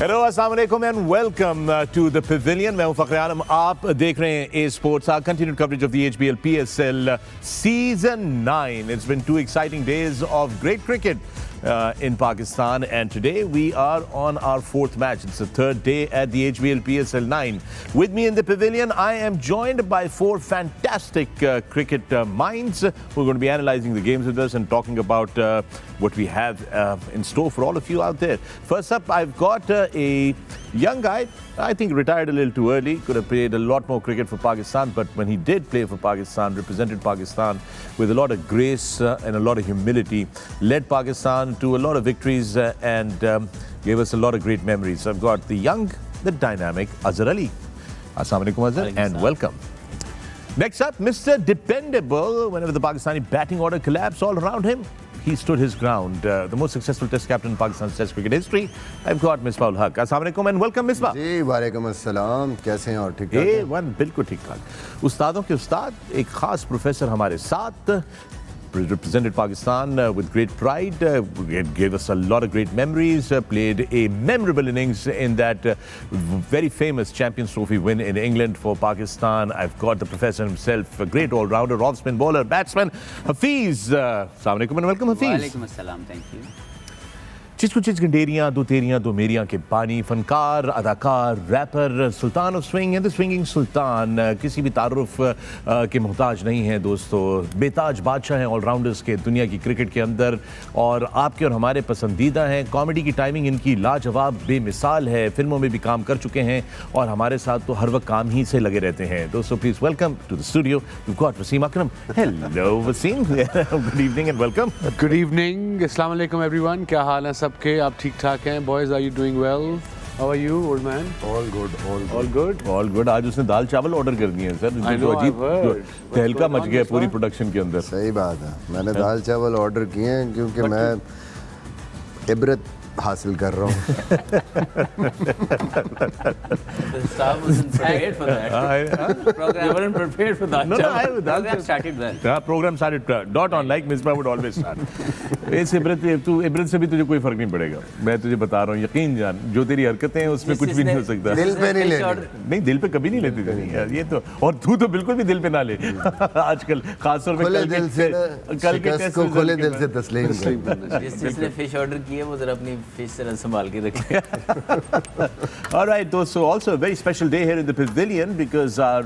Hello अस्सलाम वालेकुम and welcome to the pavilion. मैं हूं फखर आलम, आप देख रहे हैं A sports, our continued coverage of the HBL PSL season 9. It's been 2 exciting days of great cricket in Pakistan, and today we are on our 4th match. It's the 3rd day at the HBL PSL 9. With me in the pavilion, I am joined by 4 fantastic cricket minds who are going to be analysing the games with us and talking about what we have in store for all of you out there. First up, I've got a young guy. I think retired a little too early. Could have played a lot more cricket for Pakistan, but when he did play for Pakistan, represented Pakistan with a lot of grace and a lot of humility, led Pakistan to a lot of victories and gave us a lot of great memories. I've got the young, the dynamic Azhar Ali. Assalamu alaikum Azhar, and welcome. Next up, Mr. Dependable. Whenever the Pakistani batting order collapsed all around him, he stood his ground. The most successful test captain in Pakistan's test cricket history. I've got Misbah-ul Haq. Assalamu alaikum and welcome Misbah. जी वालेकुम अस्सलाम, कैसे हैं और ठीक ठाक हैं? A1 बिल्कुल ठीक ठाक। उस्तादों के उस्ताद, एक खास प्रोफेसर हमारे साथ, represented Pakistan with great pride, gave us a lot of great memories, played a memorable innings in that very famous Champions Trophy win in England for Pakistan. I've got the professor himself, a great all-rounder, off-spin bowler, batsman, Hafiz. Assalamu alaikum and welcome Hafiz. Walaikum assalam, thank you. चिच कुछ चिच गंडेरियाँ, दो तेरियाँ, दो मेरियाँ के पानी, फनकार, अदाकार, rapper, सुल्तान of swing and the swinging सुल्तान, किसी भी तारुफ के मोहताज नहीं हैं दोस्तों, बेताज बादशाह हैं ऑलराउंडर्स के दुनिया की क्रिकेट के अंदर, और आपके और हमारे पसंदीदा हैं। कॉमेडी की टाइमिंग इनकी लाजवाब बेमिसाल है, फिल्मों में भी काम कर चुके हैं और हमारे साथ तो हर वक्त काम ही से लगे रहते हैं। दोस्तों please welcome to the studio, we've got Wasim Akram. Hello Wasim, good evening and welcome. Good evening, अस्सलाम वालेकुम एवरीवन, क्या हाल है सबके? आप ठीक ठाक हैं? Boys, are you doing well? How are you old man? All good, all good. All good? All good. आज उसने दाल चावल ऑर्डर कर दिए हैं सर, I जो know, अजीब I've heard. तहलका What's मच going गया on, पूरी Misbah? प्रोडक्शन के अंदर। सही बात है, मैंने दाल चावल ऑर्डर किए हैं क्योंकि मैं इबरत हासिल कर रहा हूँ। The staff wasn't prepared for that. Program, you weren't prepared for that. No, no, Program started well. Programme started dot on like Misbah would always start. इस इबरत से भी तुझे कोई फर्क नहीं पड़ेगा, मैं तुझे बता रहा हूँ, यकीन जान, जो तेरी हरकतें हैं उसमें कुछ भी नहीं हो सकता। दिल पे नहीं लेनी। नहीं, दिल पे कभी नहीं लेती थी यार, ये तो, और तू तो बिल्कुल भी दिल पे ना ले आजकल, खासतौर पे खुले कल दिल से के टेस्ट को खुले दिल से तस्लीम कर। जिसने फिश ऑर्डर किए वो जरा अपनी फिश से संभाल के रखे। All right, so also a very special day here in the pavilion because our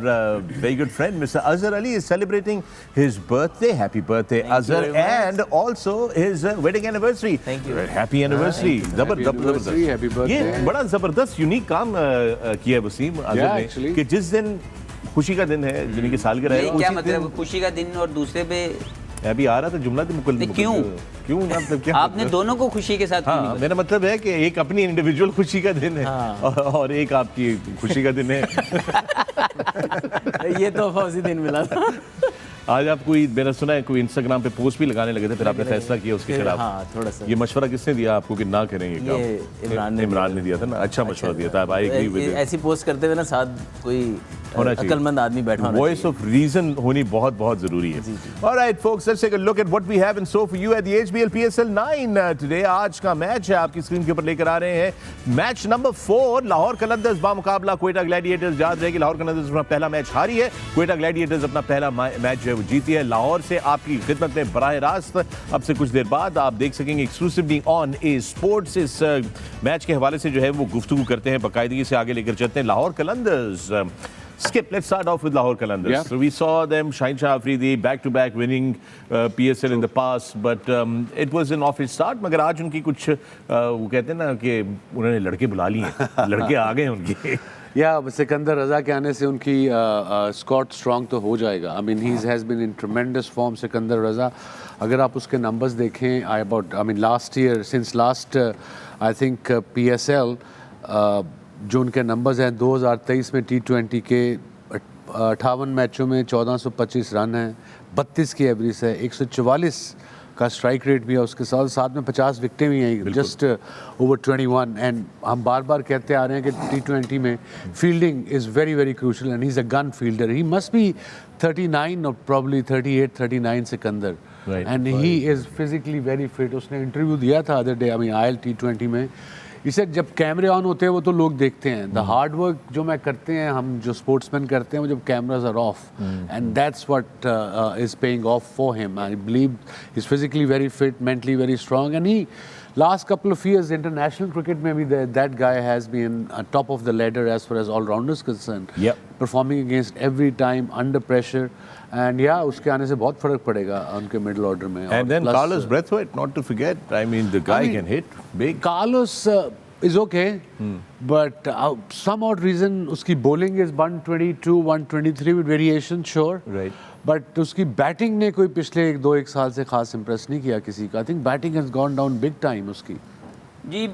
very good friend Mr. Azhar Ali is celebrating his birthday. Happy birthday, Thank you Azhar, very much. and also his wedding anniversary. Thank you. Happy anniversary. Happy anniversary, happy birthday. ये बड़ा जबरदस्त unique काम किया है वसीम अजहर ने actually. कि जिस दिन खुशी का दिन है, जिन्हीं की सालगिरह है, ये क्या उसी मतलब दिन खुशी का दिन और दूसरे पे अभी आ रहा था जुमला तो मुकल नहीं, क्यों? क्यों मतलब क्या आपने दोनों को खुशी के साथ क्यों हाँ, नहीं मेरा मतलब है कि एक अपनी इंडिविजुअल खुशी का दिन है और एक आपकी खुशी का दिन है। बताया? ये तो फौजी दिन मिला था। आज आप कोई, मैंने सुना है कोई इंस्टाग्राम पे पोस्ट भी लगाने लगे थे, फिर आपने फैसला किया उसके खिलाफ। हाँ, थोड़ा सा। ये मशवरा किसने दिया आपको कि ना करें ये काम? ये इमरान ने दिया था ना, अच्छा मशवरा दिया था। आई एग्री विद ऐसी पोस्ट करते हुए ना साथ कोई होना चाहिए। अकलमंद आदमी बैठा होना वॉइस ऑफ रीजन होनी बहुत बहुत जरूरी है। Alright folks, let's take a look at what we have in store for you at the HBL PSL 9 today. आज का मैच है, आपकी स्क्रीन के ऊपर लेकर आ रहे हैं मैच नंबर 4, लाहौर कलंदर्स बामुकाबला क्वेटा ग्लैडिएटर्स। याद रहे कि लाहौर कलंदर्स अपना पहला मैच हारी है, क्वेटा ग्लैडिएटर्स अपना पहला मैच जो है वो जीती है। लाहौर से आपकी खिदमत में बराह रास्त अब से कुछ देर बाद आप देख सकेंगे एक्सक्लूसिवली ऑन ए स्पोर्ट्स। इस मैच के हवाले से जो है वो गुफ्तगू करते हैं, बाकायदगी से आगे लेकर चलते हैं। Lahore Qalandars, Skip, let's start off with Lahore Qalandars. Yeah. So we saw them, Shaheen Shah Afridi, back-to-back winning PSL in the past, but it was an off start. मगर आज उनकी कुछ वो कहते हैं ना कि उन्होंने लड़के बुला लिए हैं, लड़के आ गए उनके। या सिकंदर रजा के आने से उनकी स्क्वाड स्ट्रांग तो हो जाएगा। I mean he has been in tremendous form Sikandar Raza. अगर आप उसके नंबर्स देखें, I mean last year, since last I think PSL, जो उनके नंबर्स हैं 2023 में T20 के 58 मैचों में 1425 रन हैं, 32 की एवरेज है, 144 का स्ट्राइक रेट भी है, उसके साथ साथ में 50 विकटें भी हैं, जस्ट ओवर 21। एंड हम बार बार कहते आ रहे हैं कि T20 में fielding is very very crucial and he is a gun fielder. He must be 39 और probably 38 39 Sikandar, and he is physically very fit. उसने इंटरव्यू दिया था other day, I mean IL T20 में, इसे जब कैमरे ऑन होते हैं वो तो लोग देखते हैं, द हार्ड वर्क जो मैं करते हैं, हम जो स्पोर्ट्समैन करते हैं, वो जब cameras are off, and that's what is paying off for him. I believe he is physically very fit, mentally very strong, and he last couple of years international cricket maybe that guy has been top of the ladder as far as all rounders concerned. Yep. Performing against every time under pressure, and yeah, उसके आने से बहुत फर्क पड़ेगा उनके middle order में. And then Carlos Brathwaite, not to forget. I mean, the guy can hit big. Carlos is okay, but some odd reason उसकी bowling is 122, 123 with variation, sure. Right. But उसकी बैटिंग ने कोई पिछले एक साल से खास इम्प्रेस नहीं किया किसी का. I think batting has gone down big time उसकी. जी,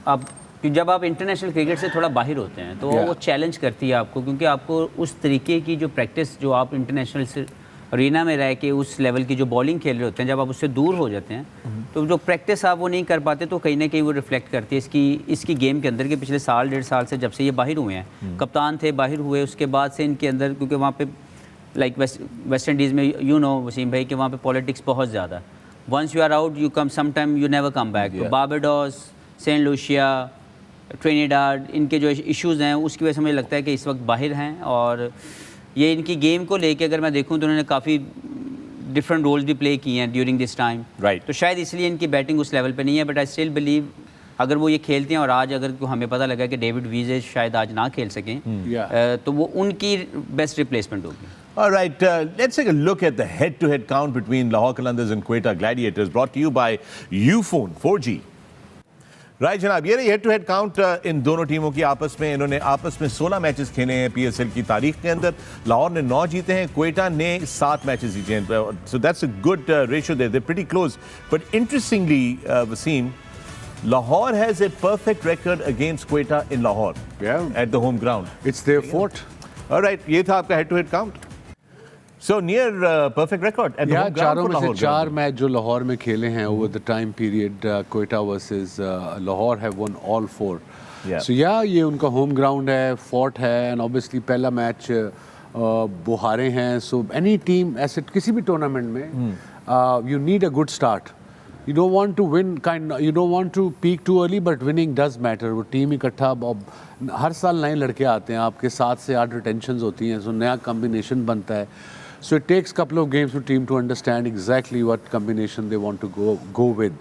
अब जब आप इंटरनेशनल क्रिकेट से थोड़ा बाहर होते हैं तो वो चैलेंज करती है आपको, क्योंकि आपको उस तरीके की जो प्रैक्टिस जो आप इंटरनेशनल से अरीना में रह के उस लेवल की जो बॉलिंग खेल रहे होते हैं, जब आप उससे दूर हो जाते हैं तो जो प्रैक्टिस आप वो नहीं कर पाते, तो कहीं ना कहीं वो रिफ्लेक्ट करती है इसकी गेम के अंदर के पिछले साल 1.5 साल से जब से ये बाहर हुए हैं, कप्तान थे, बाहर हुए, उसके बाद से इनके अंदर, क्योंकि वहाँ पे लाइक वेस्ट इंडीज़ में वसीम भाई कि वहाँ पे पॉलिटिक्स बहुत ज़्यादा. Once you are out you come some time you never come back. तो बारबाडोस, सेंट लूसिया, ट्रिनिडाड, इनके जो इश्यूज़ हैं उसकी वजह से मुझे लगता है कि इस वक्त बाहर हैं. और ये इनकी गेम को लेके अगर मैं देखूं तो उन्होंने काफ़ी डिफरेंट रोल्स भी प्ले किए हैं ड्यूरिंग दिस टाइम. राइट. तो शायद इसलिए इनकी बैटिंग उस लेवल पे नहीं है. बट आई स्टिल बिलीव अगर वो ये खेलते हैं और आज अगर हमें पता लगा कि डेविड वीज़े शायद आज ना खेल सकें, तो वो उनकी बेस्ट रिप्लेसमेंट होगी. All right, let's take a look at the head-to-head count between Lahore Qalandars and Quetta Gladiators, brought to you by Ufone 4G. Right जनाब, ये रही हेड टू हेड काउंट इन दोनों टीमों की आपस में. इन्होंने आपस में 16 मैचेस खेले हैं PSL की तारीख के अंदर. लाहौर ने 9 जीते हैं, क्वेटा ने 7 मैचेस जीते हैं. So that's a good ratio there, they pretty close. But interestingly Wasim, Lahore has a perfect record against Quetta in Lahore. Yeah. At the home ground. It's their fort. All right, ये था आपका head to head count. So near perfect record at the home ground चारों for में Lahore. से 4 match जो लाहौर में खेले हैं over the time period, Quetta versus Lahore have won all 4. Yeah. So ये उनका home ground है, fort है, and obviously पहला मैच वो हारे हैं. So any team ऐसे किसी भी टूर्नामेंट में you need a good start. You don't want to win you don't want to peak too early, but winning does matter. वो टीम इकट्ठा, अब हर साल नए लड़के आते हैं, आपके 7 से 8 रिटेंशंस होती हैं, so नया कॉम्बिनेशन बनता है. So it takes couple of games for team to understand exactly what combination they want to go with.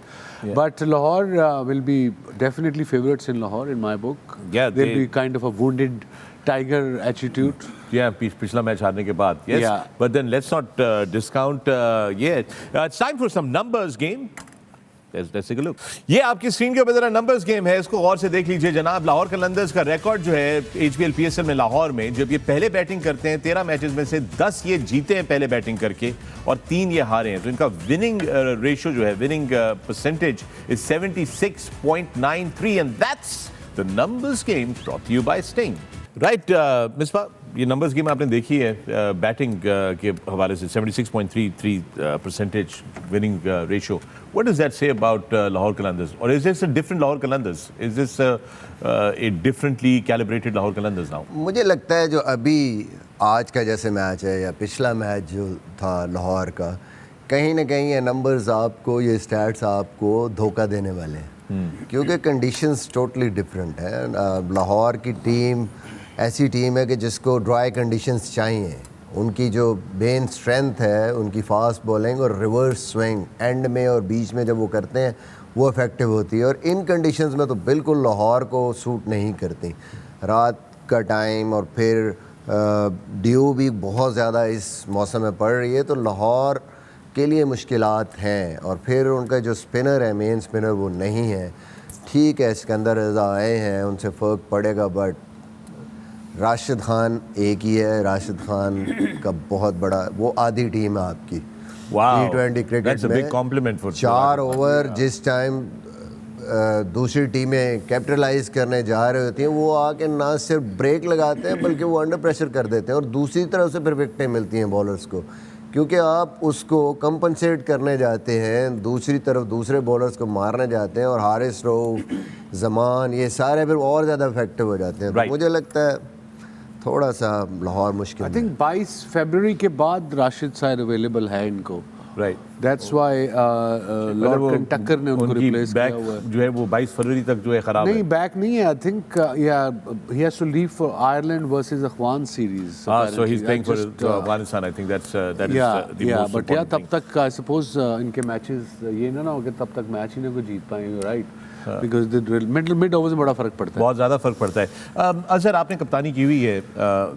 Yeah. But Lahore will be definitely favorites in Lahore in my book. Yeah, they'll be kind of a wounded tiger attitude. Yeah, पिछला match हारने के बाद. Yes. Yeah. But then let's not discount yet. It's time for some numbers game. Let's take a look. ये आपकी screen के ऊपर जरा numbers game है, इसको गौर से देख लीजिए जनाब. लाहौर कलंदर्स का रिकॉर्ड जो है HBL PSL में लाहौर में, जब ये पहले बैटिंग करते हैं 13 मैचेस में से 10 ये जीते हैं पहले बैटिंग करके और 3 ये हारे हैं. तो इनका विनिंग रेशियो जो है, winning percentage is 76.93 and that's the numbers game brought to you by Sting. Right Misbah, ये नंबर्स गेम आपने देखी है बैटिंग के हवाले से 76.33 percentage winning ratio. What does that say about Lahore Qalandars? Or is this a different Lahore Qalandars? Is this a differently calibrated Lahore Qalandars now? मुझे लगता है जो अभी आज का जैसे मैच है या पिछला मैच जो था लाहौर का, कहीं ना कहीं ये नंबर्स आपको, ये स्टैट्स आपको धोखा देने वाले हैं. क्योंकि कंडीशंस टोटली डिफरेंट है. लाहौर की टीम ऐसी टीम है कि जिसको ड्राई कंडीशंस चाहिए. उनकी जो मेन स्ट्रेंथ है उनकी फास्ट बॉलिंग और रिवर्स स्विंग एंड में और बीच में जब वो करते हैं वो इफ़ेक्टिव होती है. और इन कंडीशंस में तो बिल्कुल लाहौर को सूट नहीं करती. रात का टाइम और फिर ड्यू भी बहुत ज़्यादा इस मौसम में पड़ रही है, तो लाहौर के लिए मुश्किलात हैं. और फिर उनका जो स्पिनर है, मेन स्पिनर, वो नहीं है. ठीक है, सिकंदर रज़ा आए हैं, उनसे फ़र्क पड़ेगा, बट राशिद खान एक ही है. राशिद खान का बहुत बड़ा, वो आधी टीम है आपकी T20 क्रिकेट में. 4 ओवर जिस टाइम दूसरी टीमें कैपिटलाइज करने जा रही होती हैं, वो आके ना सिर्फ ब्रेक लगाते हैं बल्कि वो अंडर प्रेशर कर देते हैं. और दूसरी तरफ से फिर विकेटें मिलती हैं बॉलर्स को, क्योंकि आप उसको कंपनसेट करने जाते हैं, दूसरी तरफ दूसरे बॉलर्स को मारने जाते हैं. और हारिस रऊफ, जमान, ये सारे फिर और ज़्यादा इफेक्टिव हो जाते हैं. तो मुझे लगता है थोड़ा सा लाहौर मुश्किल. आई थिंक 22 फरवरी के बाद राशिद शायद अवेलेबल है इनको, राइट दैट्स व्हाई लॉर्ड कंटक्कर ने उनको रिप्लेस किया बैक हुआ है। जो है वो 22 फरवरी तक जो है खराब नहीं है। बैक नहीं है, I think he has to leave for Ireland versus Afghan series. So he's playing for Afghanistan. I think that is the most but या important तब thing. तक आई सपोज इनके मैचेस ये ना हो कि तब तक मैच ही ना कोई जीत पाएंगे, राइट? बिकॉज मिड ओवर्स में बड़ा फर्क पड़ता है। बहुत ज़्यादा फर्क पड़ता है। अजहर, आपने कप्तानी की हुई है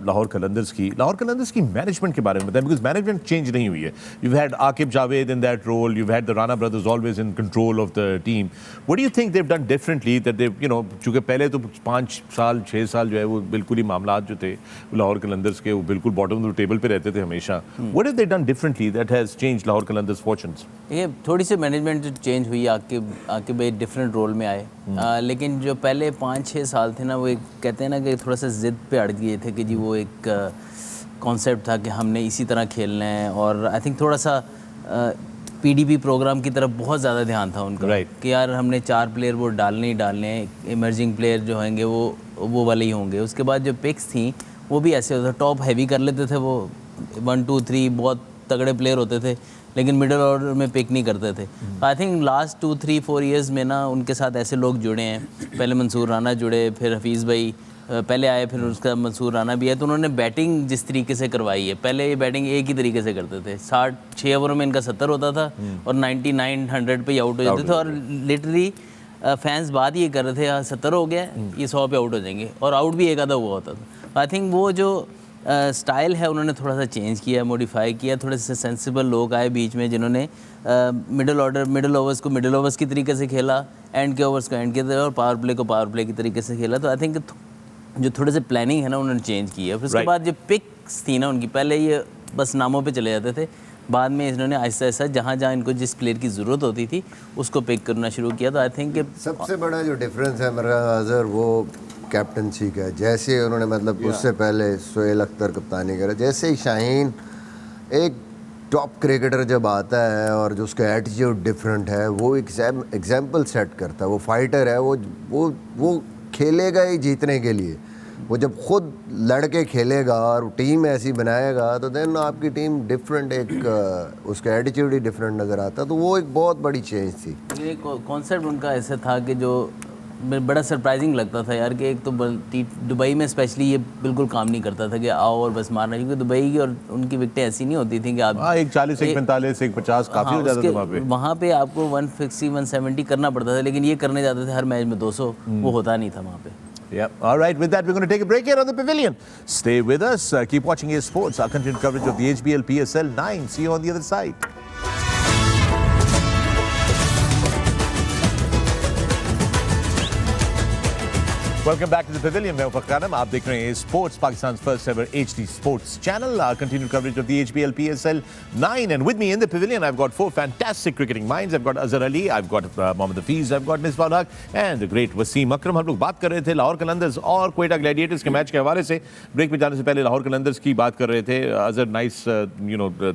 लाहौर कलंदर्स की। लाहौर कलंदर्स की मैनेजमेंट के बारे में बताएं, बिकॉज मैनेजमेंट चेंज नहीं हुई है। You had Aaqib Javed in that role, you had the Rana brothers always in control of the team. What do you think they have done differently that they, you know, चूंकि पहले तो 5 साल 6 साल जो है वो बिल्कुल ही मामलात जो थे लाहौर कलंदर्स के वो बिल्कुल बॉटम ऑफ द टेबल पे रहते थे हमेशा। What have they done differently that has changed Lahore Qalandars fortunes? ये थोड़ी सी मैनेजमेंट जो चेंज हुई, आके भाई डिफरेंट रोल में आए। लेकिन जो पहले 5-6 साल थे ना, वो एक कहते हैं ना कि थोड़ा सा ज़िद पे अड़ गए थे कि जी वो एक कॉन्सेप्ट था कि हमने इसी तरह खेलना है। और आई थिंक थोड़ा सा पीडीपी प्रोग्राम की तरफ बहुत ज़्यादा ध्यान था उनका, Right. कि यार हमने 4 प्लेयर वो डालने ही डालने हैं, इमर्जिंग प्लेयर जो होंगे वो वाले ही होंगे। उसके बाद जो पिक्स थी वो भी ऐसे होता, टॉप हैवी कर लेते थे वो, 1 2 3 बहुत तगड़े प्लेयर होते थे, लेकिन मिडिल ऑर्डर में पिक नहीं करते थे। आई थिंक लास्ट 2-3-4 ईयर्स में ना उनके साथ ऐसे लोग जुड़े हैं। पहले मंसूर राना जुड़े, फिर हफीज़ भाई पहले आए, फिर उसका मंसूर राना भी है। तो उन्होंने बैटिंग जिस तरीके से करवाई है, पहले ये बैटिंग एक ही तरीके से करते थे। 6 ओवरों में इनका 70 होता था और 99-100 पे आउट हो जाते थे। और लिटरली फैंस बात ये कर रहे थे, यार 70 हो गया, ये 100 पे आउट हो जाएंगे, और आउट भी एक आधा हुआ होता था। आई थिंक वो जो स्टाइल है उन्होंने थोड़ा सा चेंज किया, मॉडिफाई किया। थोड़े से सेंसिबल लोग आए बीच में जिन्होंने मिडिल ओवर्स को मिडिल ओवर्स की तरीके से खेला, एंड के ओवर्स को एंड के और पावर प्ले को पावर प्ले की तरीके से खेला। तो आई थिंक जो थोड़े से प्लानिंग है ना उन्होंने चेंज की है। फिर उसके बाद जो पिक्स थी ना उनकी, पहले ये बस नामों पे चले जाते थे, बाद में इन्होंने आहिस्ता आहिस्ता जहाँ जहाँ इनको जिस प्लेयर की ज़रूरत होती थी उसको पिक करना शुरू किया। तो आई थिंक सबसे बड़ा जो डिफरेंस है मेरा अजहर, वो कैप्टनसी का है। जैसे उन्होंने मतलब उससे पहले सोहेल अख्तर कप्तानी करा, जैसे ही शाहीन एक टॉप क्रिकेटर जब आता है और जो उसका एटीट्यूड डिफरेंट है, वो एग्जाम्पल सेट करता है। वो फाइटर है, वो खेलेगा ही जीतने के लिए। वो जब खुद लड़के खेलेगा और टीम ऐसी बनाएगा तो देन आपकी टीम डिफरेंट, एक उसका एटीट्यूड ही डिफरेंट नज़र आता। तो वो एक बहुत बड़ी चेंज थी। ये कॉन्सेप्ट उनका ऐसा था कि जो बड़ा सरप्राइजिंग लगता था यार, कि एक तो दुबई में स्पेशली ये बिल्कुल काम नहीं करता था कि आओ और बस मारना, क्योंकि दुबई की और उनकी विकेटें ऐसी नहीं होती थी कि आप एक 40 एक 45 एक 50 काफ़ी हो जाता था वहाँ पे आपको 160-170 करना पड़ता था, लेकिन ये करने जाते थे हर मैच में 200, वो होता नहीं था वहाँ पे। Yeah. All right. With that, we're going to take a break here on the Pavilion. Stay with us. Keep watching AS Sports. Our continued coverage of the HBL PSL 9. See you on the other side. Welcome back to the Pavilion. मैं फखर आलम, आप देख रहे हैं sports, Pakistan first ever HD sports channel. Our continued coverage of the HBL PSL 9, and with me in the Pavilion I've got 4 fantastic cricketing minds. I've got Azhar Ali, I've got Mohammad Hafiz, I've got Misbah Haq and the great Wasim Akram. हम लोग बात कर रहे थे लाहौर कलंदर्स और Quetta Gladiators के match के हवाले से. ब्रेक में जाने से पहले लाहौर कलंदर्स की बात कर रहे थे. Azhar, nice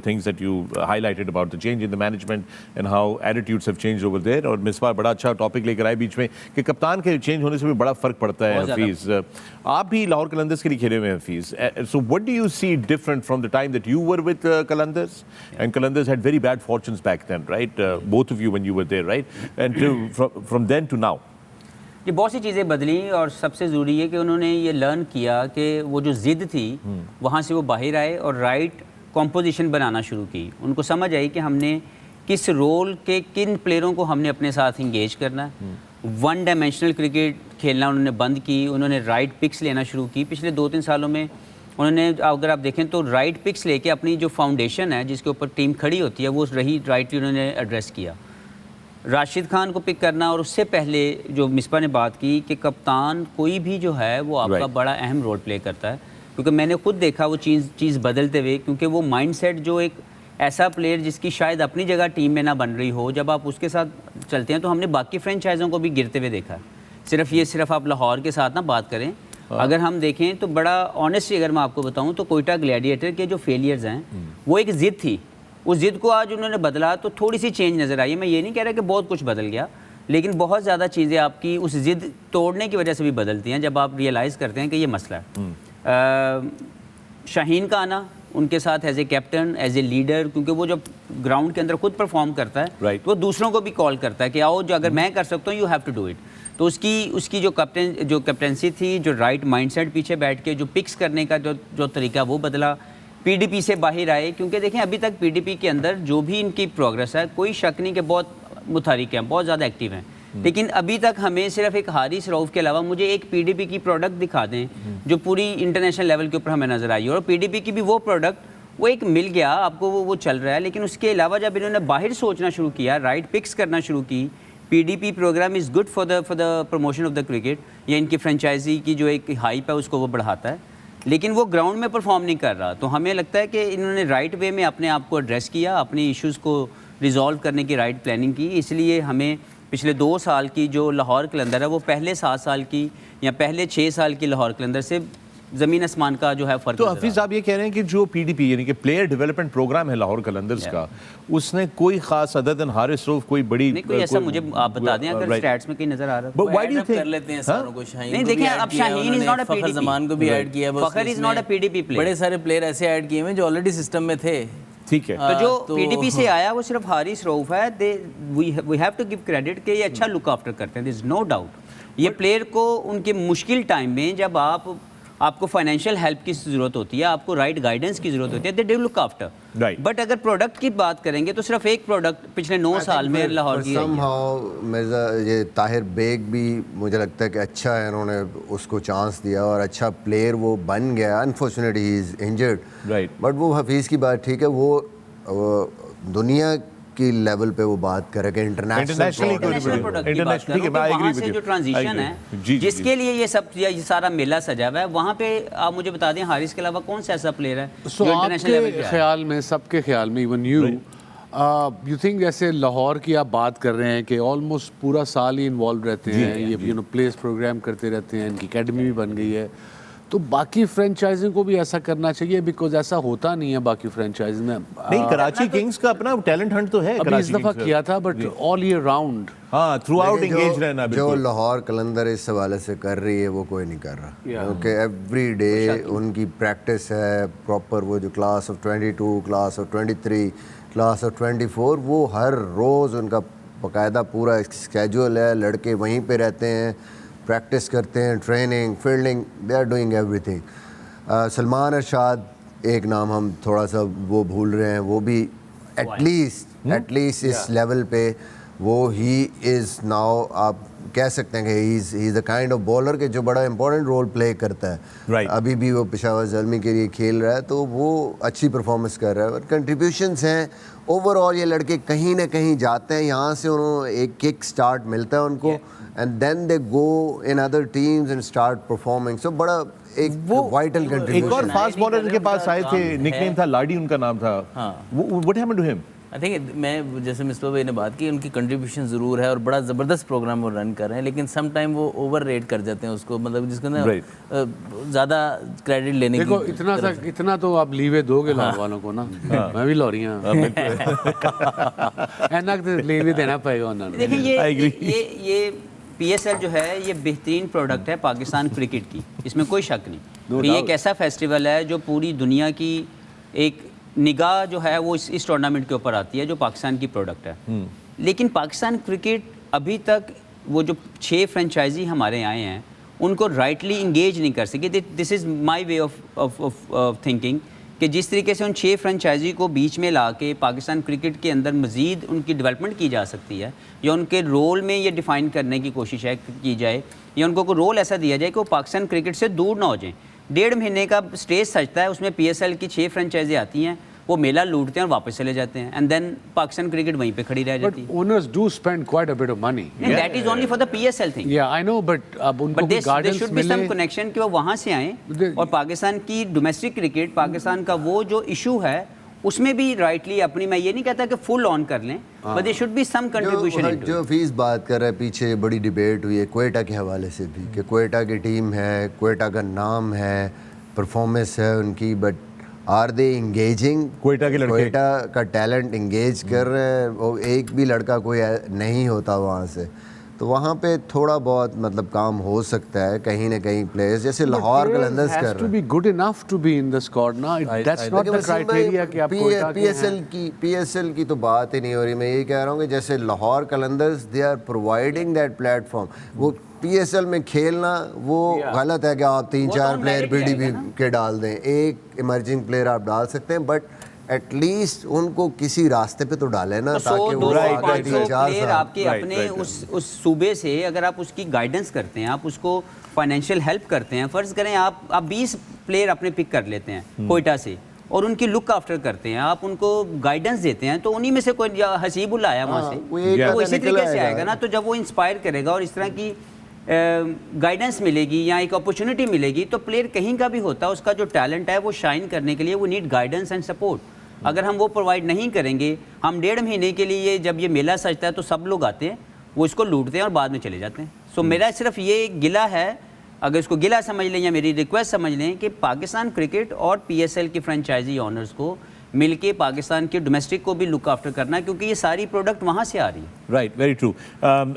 things that you highlighted about the change in the management and how attitudes have changed over there. और मिसबा बड़ा अच्छा टॉपिक लेकर आए बीच में कि कप्तान के चेंज होने से भी बड़ा फर्क पड़ता है. हफीज, आप भी लाहौर कलंदर्स के लिए खेले हुए हैं Hafeez. So what do you see different from the time that you were with Kalandars? And Kalandars had very bad fortunes back then, right? Both of you when you were there, right? And from then to now. ये बहुत सी चीज़ें बदली, और सबसे ज़रूरी है कि उन्होंने ये लर्न किया कि वो जो ज़िद थी वहाँ से वो बाहर आए और राइट कॉम्पोजिशन बनाना शुरू की. उनको समझ आई कि हमने किस रोल के किन प्लेयरों को हमने अपने साथ इंगेज करना. वन डायमेंशनल क्रिकेट खेलना उन्होंने बंद की. उन्होंने राइट पिक्स लेना शुरू की. पिछले 2-3 सालों में उन्होंने, अगर आप देखें तो राइट पिक्स लेके अपनी जो फाउंडेशन है जिसके ऊपर टीम खड़ी होती है वो रही राइटली उन्होंने एड्रेस किया. राशिद खान को पिक करना, और उससे पहले जो मिसबा ने बात की कि कप्तान कोई भी जो है वो आपका बड़ा अहम रोल प्ले करता है, क्योंकि मैंने खुद देखा वो चीज़ बदलते हुए. क्योंकि वो माइंडसेट जो एक ऐसा प्लेयर जिसकी शायद अपनी जगह टीम में ना बन रही हो, जब आप उसके साथ चलते हैं तो हमने बाकी फ्रेंचाइज़ों को भी गिरते हुए देखा. सिर्फ आप लाहौर के साथ ना बात करें, अगर हम देखें तो बड़ा ऑनेस्टली अगर मैं आपको बताऊं तो क्वेटा ग्लैडिएटर के जो फेलियर्स हैं वो एक ज़िद थी. उस ज़िद को आज उन्होंने बदला तो थोड़ी सी चेंज नज़र आई है. मैं ये नहीं कह रहा कि बहुत कुछ बदल गया, लेकिन बहुत ज़्यादा चीज़ें आपकी उस ज़िद तोड़ने की वजह से भी बदलती हैं जब आप रियलाइज़ करते हैं कि ये मसला है. शाहीन का आना उनके साथ as a captain, as a leader, क्योंकि वो जब ग्राउंड के अंदर खुद परफॉर्म करता है Right. तो वो दूसरों को भी कॉल करता है कि आओ, जो अगर मैं कर सकता हूँ, you have to do it. तो उसकी जो कैप्टनसी थी, जो राइट माइंडसेट पीछे बैठ के जो पिक्स करने का जो तरीका वो बदला, पीडीपी से बाहर आए, क्योंकि देखें अभी तक पीडीपी के अंदर जो भी इनकी प्रोग्रेस है, कोई शक नहीं कि बहुत मुतहरिक हैं, बहुत ज़्यादा एक्टिव हैं, लेकिन अभी तक हमें सिर्फ एक हारिस रऊफ के अलावा मुझे एक पीडीपी की प्रोडक्ट दिखा दें जो पूरी इंटरनेशनल लेवल के ऊपर हमें नज़र आई। और पीडीपी की भी वो प्रोडक्ट वो एक मिल गया आपको, वो चल रहा है, लेकिन उसके अलावा जब इन्होंने बाहर सोचना शुरू किया, राइट पिक्स करना शुरू की, PDP programme is good for the promotion of the cricket, या इनकी फ्रेंचाइजी की जो एक हाइप है उसको वो बढ़ाता है, लेकिन वो ग्राउंड में परफॉर्म नहीं कर रहा। तो हमें लगता है कि इन्होंने राइट वे में अपने आप को एड्रेस किया, अपने इश्यूज़ को रिजॉल्व करने की राइट प्लानिंग की, इसलिए हमें पिछले 2 साल की जो लाहौर कलंदर है वो पहले 7 साल की या पहले 6 साल की लाहौर कलंदर से ज़मीन आसमान का जो है फ़र्क। तो हफीज़ आप ये कह रहे हैं कि जो पीडीपी यानी कि प्लेयर डेवलपमेंट प्रोग्राम है लाहौर कलंदर्स का, उसने कोई खास अदद एंड हारिस रऊफ कोई बड़ी नहीं, कोई ऐसा मुझे आप बता दें अगर स्टैट्स में कहीं नज़र आ रहा है। But why do you think? कर लेते हैं सारों को। शाहीन नहीं, को भी देखिए, ऐड अब किया है शाहीन उन्होंने, is not a Fakhar PDP. Zaman को भी ऐड किया है, फखर is not a PDP player. बड़े सारे प्लेयर ऐसे ऐड किए हैं जो ऑलरेडी सिस्टम में थे। ठीक है। तो जो पीडीपी से आया वो सिर्फ हारिस रऊफ है। We have to give credit कि ये अच्छा लुक आफ्टर करते हैं, देयर इज नो डाउट। ये प्लेयर को उनके मुश्किल टाइम में जब आपको फाइनेंशियल हेल्प की ज़रूरत होती है, आपको राइट गाइडेंस की ज़रूरत होती है, they do look after. Right. But अगर प्रोडक्ट की बात करेंगे तो सिर्फ एक प्रोडक्ट पिछले 9 साल में लाहौर की रही है। somehow मिर्ज़ा ये ताहिर बेग भी मुझे लगता है कि अच्छा है, इन्होंने उसको चांस दिया और अच्छा प्लेयर वो बन गया। Unfortunately he is injured, Right. But वो हफीज़ की बात ठीक है, वो दुनिया की लेवल पे वो बात करे कि Internationally इंटरनेशनल इंटरनेशनल प्रोडक्ट की बात ठीक है, मैं करूं तो agree वहाँ with से you. जो I ट्रांजिशन agree. है जी, जिसके लिए ये सारा मेला सजा हुआ है, वहाँ पे आप मुझे बता दें हारिस के अलावा कौन सा ऐसा प्लेयर है सो जो इंटरनेशनल लेवल पे आपके है? ख्याल में, सबके ख्याल में, इवन यू थिंक जैसे लाहौर की आप बात कर रहे हैं कि ऑलमोस्ट पूरा साल ही इन्वॉल्व रहते हैं, ये प्लेस प्रोग्राम करते रहते हैं, इनकी एकेडमी भी बन गई है, तो बाकी फ्रेंचाइजिंग को भी ऐसा करना चाहिए, बिकॉज ऐसा होता नहीं है बाकी फ्रेंचाइज में। नहीं, कराची किंग्स का अपना टैलेंट हंट तो है अभी इस कराची दफ़ा किंग्स का। किया था, बट ऑल ईयर राउंड हाँ, थ्रू आउट लेकिन एंगेज रहना जो बिल्कुल। लाहौर कलंदर इस हवाले से कर रही है वो कोई नहीं कर रहा, क्योंकि एवरी डे उनकी प्रैक्टिस है प्रॉपर। वो जो class of 22, class of 23, class of 24, वो हर रोज़ उनका बाकायदा पूरा स्केड्यूल है, लड़के वहीं पे रहते हैं, प्रैक्टिस करते हैं, training, fielding, they are doing everything. Salman Arshad एक नाम हम थोड़ा सा वो भूल रहे हैं, वो भी एटलीस्ट इस लेवल पे वो ही इज़ नाउ, आप कह सकते हैं कि he is the kind of bowler के जो बड़ा इंपॉर्टेंट रोल प्ले करता है। Right. अभी भी वो पेशावर ज़ल्मी के लिए खेल रहा है, तो वो अच्छी परफॉर्मेंस कर रहा है, और कंट्रीब्यूशंस हैं ओवरऑल। ये लड़के कहीं ना कहीं जाते हैं, यहाँ से उन्होंने एक किक स्टार्ट मिलता है उनको, and then they go in other teams and start performing. So बड़ा एक वाइटल एक और कंट्रीब्यूशन। फास्ट बॉलर इनके पास आए थे, निकनेम था लाडी, उनका नाम था। What happened to him? I think मैं जैसे मिसबा भाई ने बात की, उनकी कंट्रीब्यूशन ज़रूर है और बड़ा ज़बरदस्त प्रोग्राम वो रन कर रहे हैं, लेकिन सम टाइम वो ओवर रेट कर जाते हैं उसको, मतलब जिसको ना ज़्यादा क्रेडिट लेने देखो, की इतना तो आप लीवे दोगे लाहौर वालों को ना। मैं भी लाहौरी हूं, ऐना तो लीवे देना पड़ेगा उन्होंने। देखिए ये PSL जो है ये बेहतरीन प्रोडक्ट है पाकिस्तान क्रिकेट की, इसमें कोई शक नहीं। ये एक ऐसा फेस्टिवल है जो पूरी दुनिया की एक निगाह जो है वो इस टूर्नामेंट के ऊपर आती है, जो पाकिस्तान की प्रोडक्ट है। लेकिन पाकिस्तान क्रिकेट अभी तक वो जो 6 फ्रेंचाइजी हमारे आए हैं उनको राइटली इंगेज नहीं कर सके। This is my way of thinking कि जिस तरीके से उन 6 फ्रेंचाइजी को बीच में ला के पाकिस्तान क्रिकेट के अंदर मज़ीद उनकी डेवलपमेंट की जा सकती है, या उनके रोल में ये डिफ़ाइन करने की कोशिश है की जाए, या उनको कोई रोल ऐसा दिया जाए कि वो पाकिस्तान क्रिकेट से दूर ना हो जाएँ। 1.5 महीने का स्टेज सजता है, उसमें PSL की 6 फ्रेंचाइजी आती हैं, वो मेला लूटते हैं और वापस चले जाते हैं, एंड देन पाकिस्तान क्रिकेट वहीं पे खड़ी रह जाती है। Owners do spend quite a bit of money, that is only for the PSL thing. या आई नो, बट अब उनको बट भी there guidance should be some मिले। कनेक्शन कि वो वहाँ से आएँ और पाकिस्तान की डोमेस्टिक क्रिकेट, पाकिस्तान का वो जो इशू है उसमें भी राइटली अपनी, मैं ये नहीं कहता कि फुल ऑन कर लें, but there should be some contribution into. जो फीस बात कर रहा है, पीछे बड़ी डिबेट हुई है क्वेटा के हवाले से भी कि क्वेटा की टीम है, क्वेटा का नाम है, परफॉर्मेंस है उनकी, but are they engaging? Quetta के लड़के, क्वेटा का टैलेंट इंगेज कर रहे हैं? वो एक भी लड़का कोई नहीं होता वहाँ से। तो वहाँ पे थोड़ा बहुत मतलब काम हो सकता है कहीं ना कहीं प्लेयर्स जैसे लाहौर कलंदर्स कर to रहे be good enough to be in the squad ना, that's not the criteria कि आप कोटा के हैं। पीएसएल की तो बात ही नहीं हो रही। मैं ये कह रहा हूँ कि जैसे Lahore Qalandars they are providing that platform. वो पीएसएल में खेलना वो गलत है कि आप 3-4 प्लेयर बीडीबी के डाल दें, एक इमर्जिंग प्लेयर आप डाल सकते हैं, बट एटलीस्ट उनको किसी रास्ते पे तो डालें ना, ताकि वो आगे 3-4 प्लेयर आपके अपने उस सूबे से अगर आप उसकी गाइडेंस करते हैं, आप उसको फाइनेंशियल हेल्प करते हैं, फ़र्ज़ करें आप 20 प्लेयर अपने पिक कर लेते हैं कोयटा से और उनकी लुक आफ्टर करते हैं, आप उनको गाइडेंस देते हैं, तो उन्हीं में से कोई हसीबुल आया वहाँ से, वो इसी तरीके से आएगा ना। तो जब वो इंस्पायर करेगा और इस तरह की गाइडेंस मिलेगी या एक अपॉर्चुनिटी मिलेगी, तो प्लेयर कहीं का भी होता है, उसका जो टैलेंट है वो शाइन करने के लिए वो नीड गाइडेंस एंड सपोर्ट। अगर हम वो प्रोवाइड नहीं करेंगे, हम 1.5 महीने के लिए जब ये मेला सजता है तो सब लोग आते हैं, वो इसको लूटते हैं और बाद में चले जाते हैं। सो मेरा सिर्फ ये गिला है, अगर इसको गिला समझ लें या मेरी रिक्वेस्ट समझ लें, कि पाकिस्तान क्रिकेट और पीएसएल की फ्रेंचाइजी ऑनर्स को मिलके पाकिस्तान के डोमेस्टिक को भी लुक आफ्टर करना, क्योंकि ये सारी प्रोडक्ट वहाँ से आ रही है। Right, very true.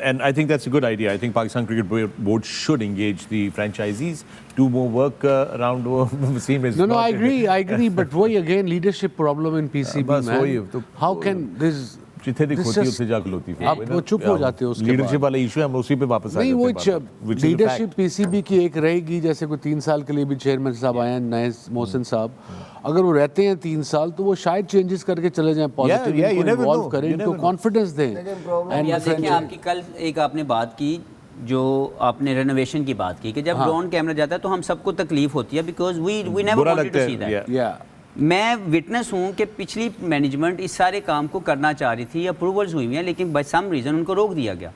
And I think that's a good idea. I think Pakistan Cricket Board should engage the franchisees, do more work around Wasim is No, not I agree, but वही again leadership problem in PCB, बस वही है, तो how can this जिथे दिख this होती है just- उससे जाकर होती है। आप वो चुप हो जाते हो उसके लीडरशिप बाद। वाला इशू है, हम उसी पे वापस आ नहीं, वो जाते हैं। Which is a leadership fact. PCB की एक रहेगी, जैसे कोई 3 साल के लिए भी चेयरमैन साहब आए हैं नए मोहसिन साहब, अगर वो रहते हैं 3 साल तो वो शायद चेंजेस करके चले जाएं, positive yeah, you never involve know, करें, you इनको never know. कॉन्फिडेंस दें। या देखिए, आपकी कल एक आपने बात की, जो आपने रेनोवेशन की बात की, कि जब ड्रोन कैमरा जाता है तो हम सबको तकलीफ होती है, बिकॉज वी नेवर बुरा वांटेड लगता टू सी है, दैट। yeah. मैं विटनेस हूँ कि पिछली मैनेजमेंट इस सारे काम को करना चाह रही थी, अप्रूवल्स हुई हैं, लेकिन बाय सम रीज़न उनको रोक दिया गया,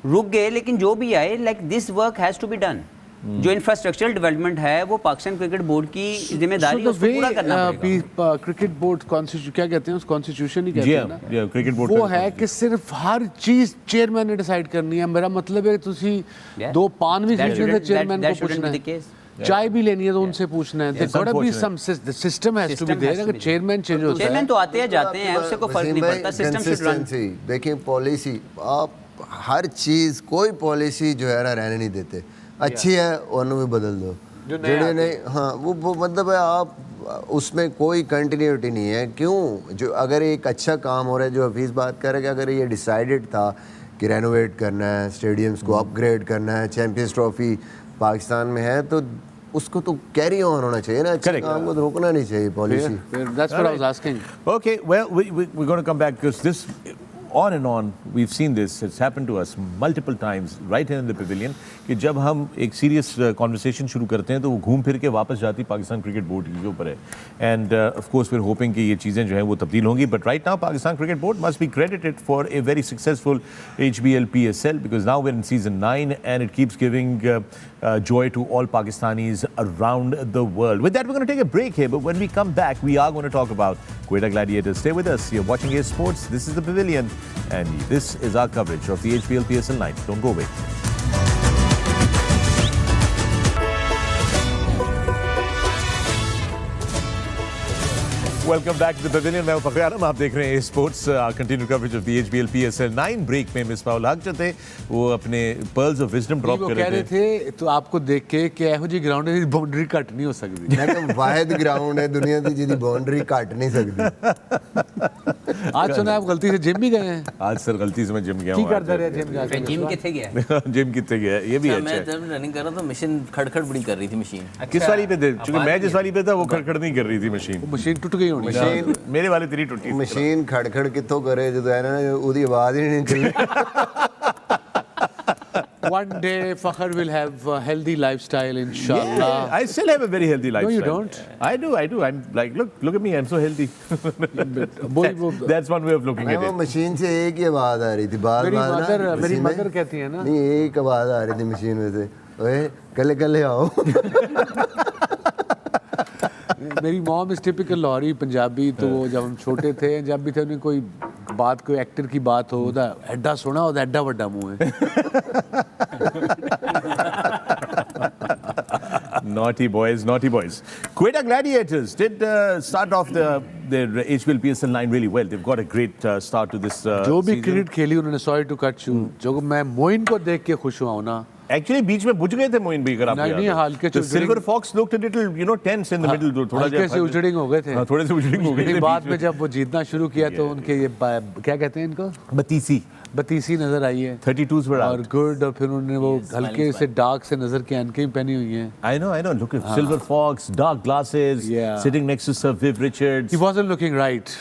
रुक गए। लेकिन जो भी आए, like this work has to be done. जो इंफ्रास्ट्रक्चरल डेवलपमेंट है वो पाकिस्तान क्रिकेट बोर्ड की जिम्मेदारी है, उसको पूरा करना पड़ेगा। क्रिकेट बोर्ड क्या कहते हैं, उस कॉन्स्टिट्यूशन ही जी कहते हाँ, हैं जी हाँ, क्रिकेट ना, बोर्ड वो का है कि सिर्फ हर चीज चेयरमैन ने डिसाइड करनी है। मेरा मतलब है तुसी Yeah. 2 पान भी That खरीदने shouldn't- चेयरमैन that को shouldn't पूछना be the है, case. चाय भी लेनी है तो उनसे पूछना है। It's There gotta be unfortunate. some system has to be System there। has to अगर be there. चेयरमैन चेंज होता चेयरमैन है तो आते हैं जाते हैं, उससे कोई फर्क नहीं पड़ता, सिस्टम शुड रन। कंसिस्टेंसी देखिए, पॉलिसी आप हर चीज़, कोई पॉलिसी जो है ना रहने नहीं देते, अच्छी है उन्हें भी बदल दो, जो नहीं, हाँ वो मतलब है आप उसमें कोई कंटिन्यूटी नहीं है। क्यों? जो अगर एक अच्छा काम हो रहा है, जो हफीज़ बात कर रहे हैं कि अगर ये डिसाइडेड था कि रेनोवेट करना है, स्टेडियम्स को अपग्रेड करना है, चैंपियंस ट्रॉफी पाकिस्तान में है, तो उसको तो कैरी ऑन होना चाहिए ना, अच्छे Correct. काम को तो रोकना नहीं चाहिए policy. That's what I was asking. Okay, well, we're going to come back because this, on and on, we've seen this. It's happened to us multiple times right here in the pavilion कि जब हम एक serious conversation शुरू करते हैं तो वो घूम फिर के वापस जाती पाकिस्तान क्रिकेट बोर्ड के ऊपर है। And of course we are hoping कि ये चीज़ें जो हैं वो तब्दील होंगी, but right now Pakistan cricket board must be credited for a very successful HBL PSL because now we're in season 9 and it keeps giving joy to all Pakistanis around the world. With that, we're going to take a break here, but when we come back, we are going to talk about Quetta Gladiators. Stay with us. You're watching A Sports. This is the Pavilion, and this is our coverage of the HBL PSL 9. Don't go away. Welcome back to the Pavilion. मैं हूं फखर आलम, आप देख रहे हैं sports continue coverage of the HBL PSL 9। Break में मिसबाहुल हक जो थे वो अपने पर्ल्स ऑफ विजडम ड्रॉप वो कर कह रहे रहे थे तो आपको देख के कि ਇਹੋ ਜਿਹੀ ग्राउंड ਦੀ ਬਾਉਂਡਰੀ ਘੱਟ ਨਹੀਂ ਹੋ ਸਕਦੀ। मैं तो वाहिद ग्राउंड है दुनिया की जिसकी बाउंड्री काट नहीं सकती। आज सुना आप गलती से जिम भी गए हैं, आज सर गलती से मैं जिम गया की हूं। करता रहे जिम जाके? जिम कितने गया? जिम कितने गया ये भी अच्छा मैं है। जब रनिंग कर रहा था मशीन खड़खड़ बड़ी कर रही थी मशीन। किस वाली पे थे? क्योंकि मैं जिस वाली पे था वो खड़खड़ नहीं कर रही थी मशीन। मशीन टूट गई होनी। मशीन मेरे वाली तेरी टूटी थी। मशीन खड़खड़ कितों करे जो है ना, उसकी आवाज़ ही नहीं निकली। One day Fakhar will have a healthy lifestyle, inshallah. I still have a very healthy lifestyle. No, you don't. I do. I'm like, look at me. I'm so healthy. That's one way of looking मैं at वो it. Machine से एक ही आवाज़ आ रही थी, बार मेरी बार ना mother मेरी मशीन में- मदर कहती है ना, नहीं, एक आवाज़ आ रही थी मशीन में से, ओए कले कले आओ। मेरी mom is typical Lahori Punjabi. तो वो जब हम छोटे थे, जब भी थे उन्हें कोई बात, कोई एक्टर की बात हो, ओदा एड्डा सोना, ओदा एड्डा वड्डा मुंह है। Naughty boys, naughty boys. Quetta Gladiators did start off their HBL PSL 9 really well. They've got a great start to this जो भी season. क्रिकेट खेली उन्होंने, सॉरी टू कट यू, जो मैं मोइन को देख के खुश हुआ हूं ना. Actually, बीच में बुझ गए थे मोइन भी, अगर आपको नहीं, याद हो. हल्के The से Silver Fox looked a little, tense in the middle. थोड़ा हल्के से उजड़िंग हो गए थे. हाँ, थोड़े से उजड़िंग हो गए थे बाद बीच में जब वो जीतना शुरू किया तो उनके ये क्या कहते हैं इनको, बतीसी नजर आई है 32s were और out. गुड. और फिर उन्होंने वो हल्के से डार्क से नजर के एनके पहनी हुई हैं. I know. Look at Silver Fox, dark glasses, Yeah. sitting next to Sir Viv Richards. He wasn't looking right.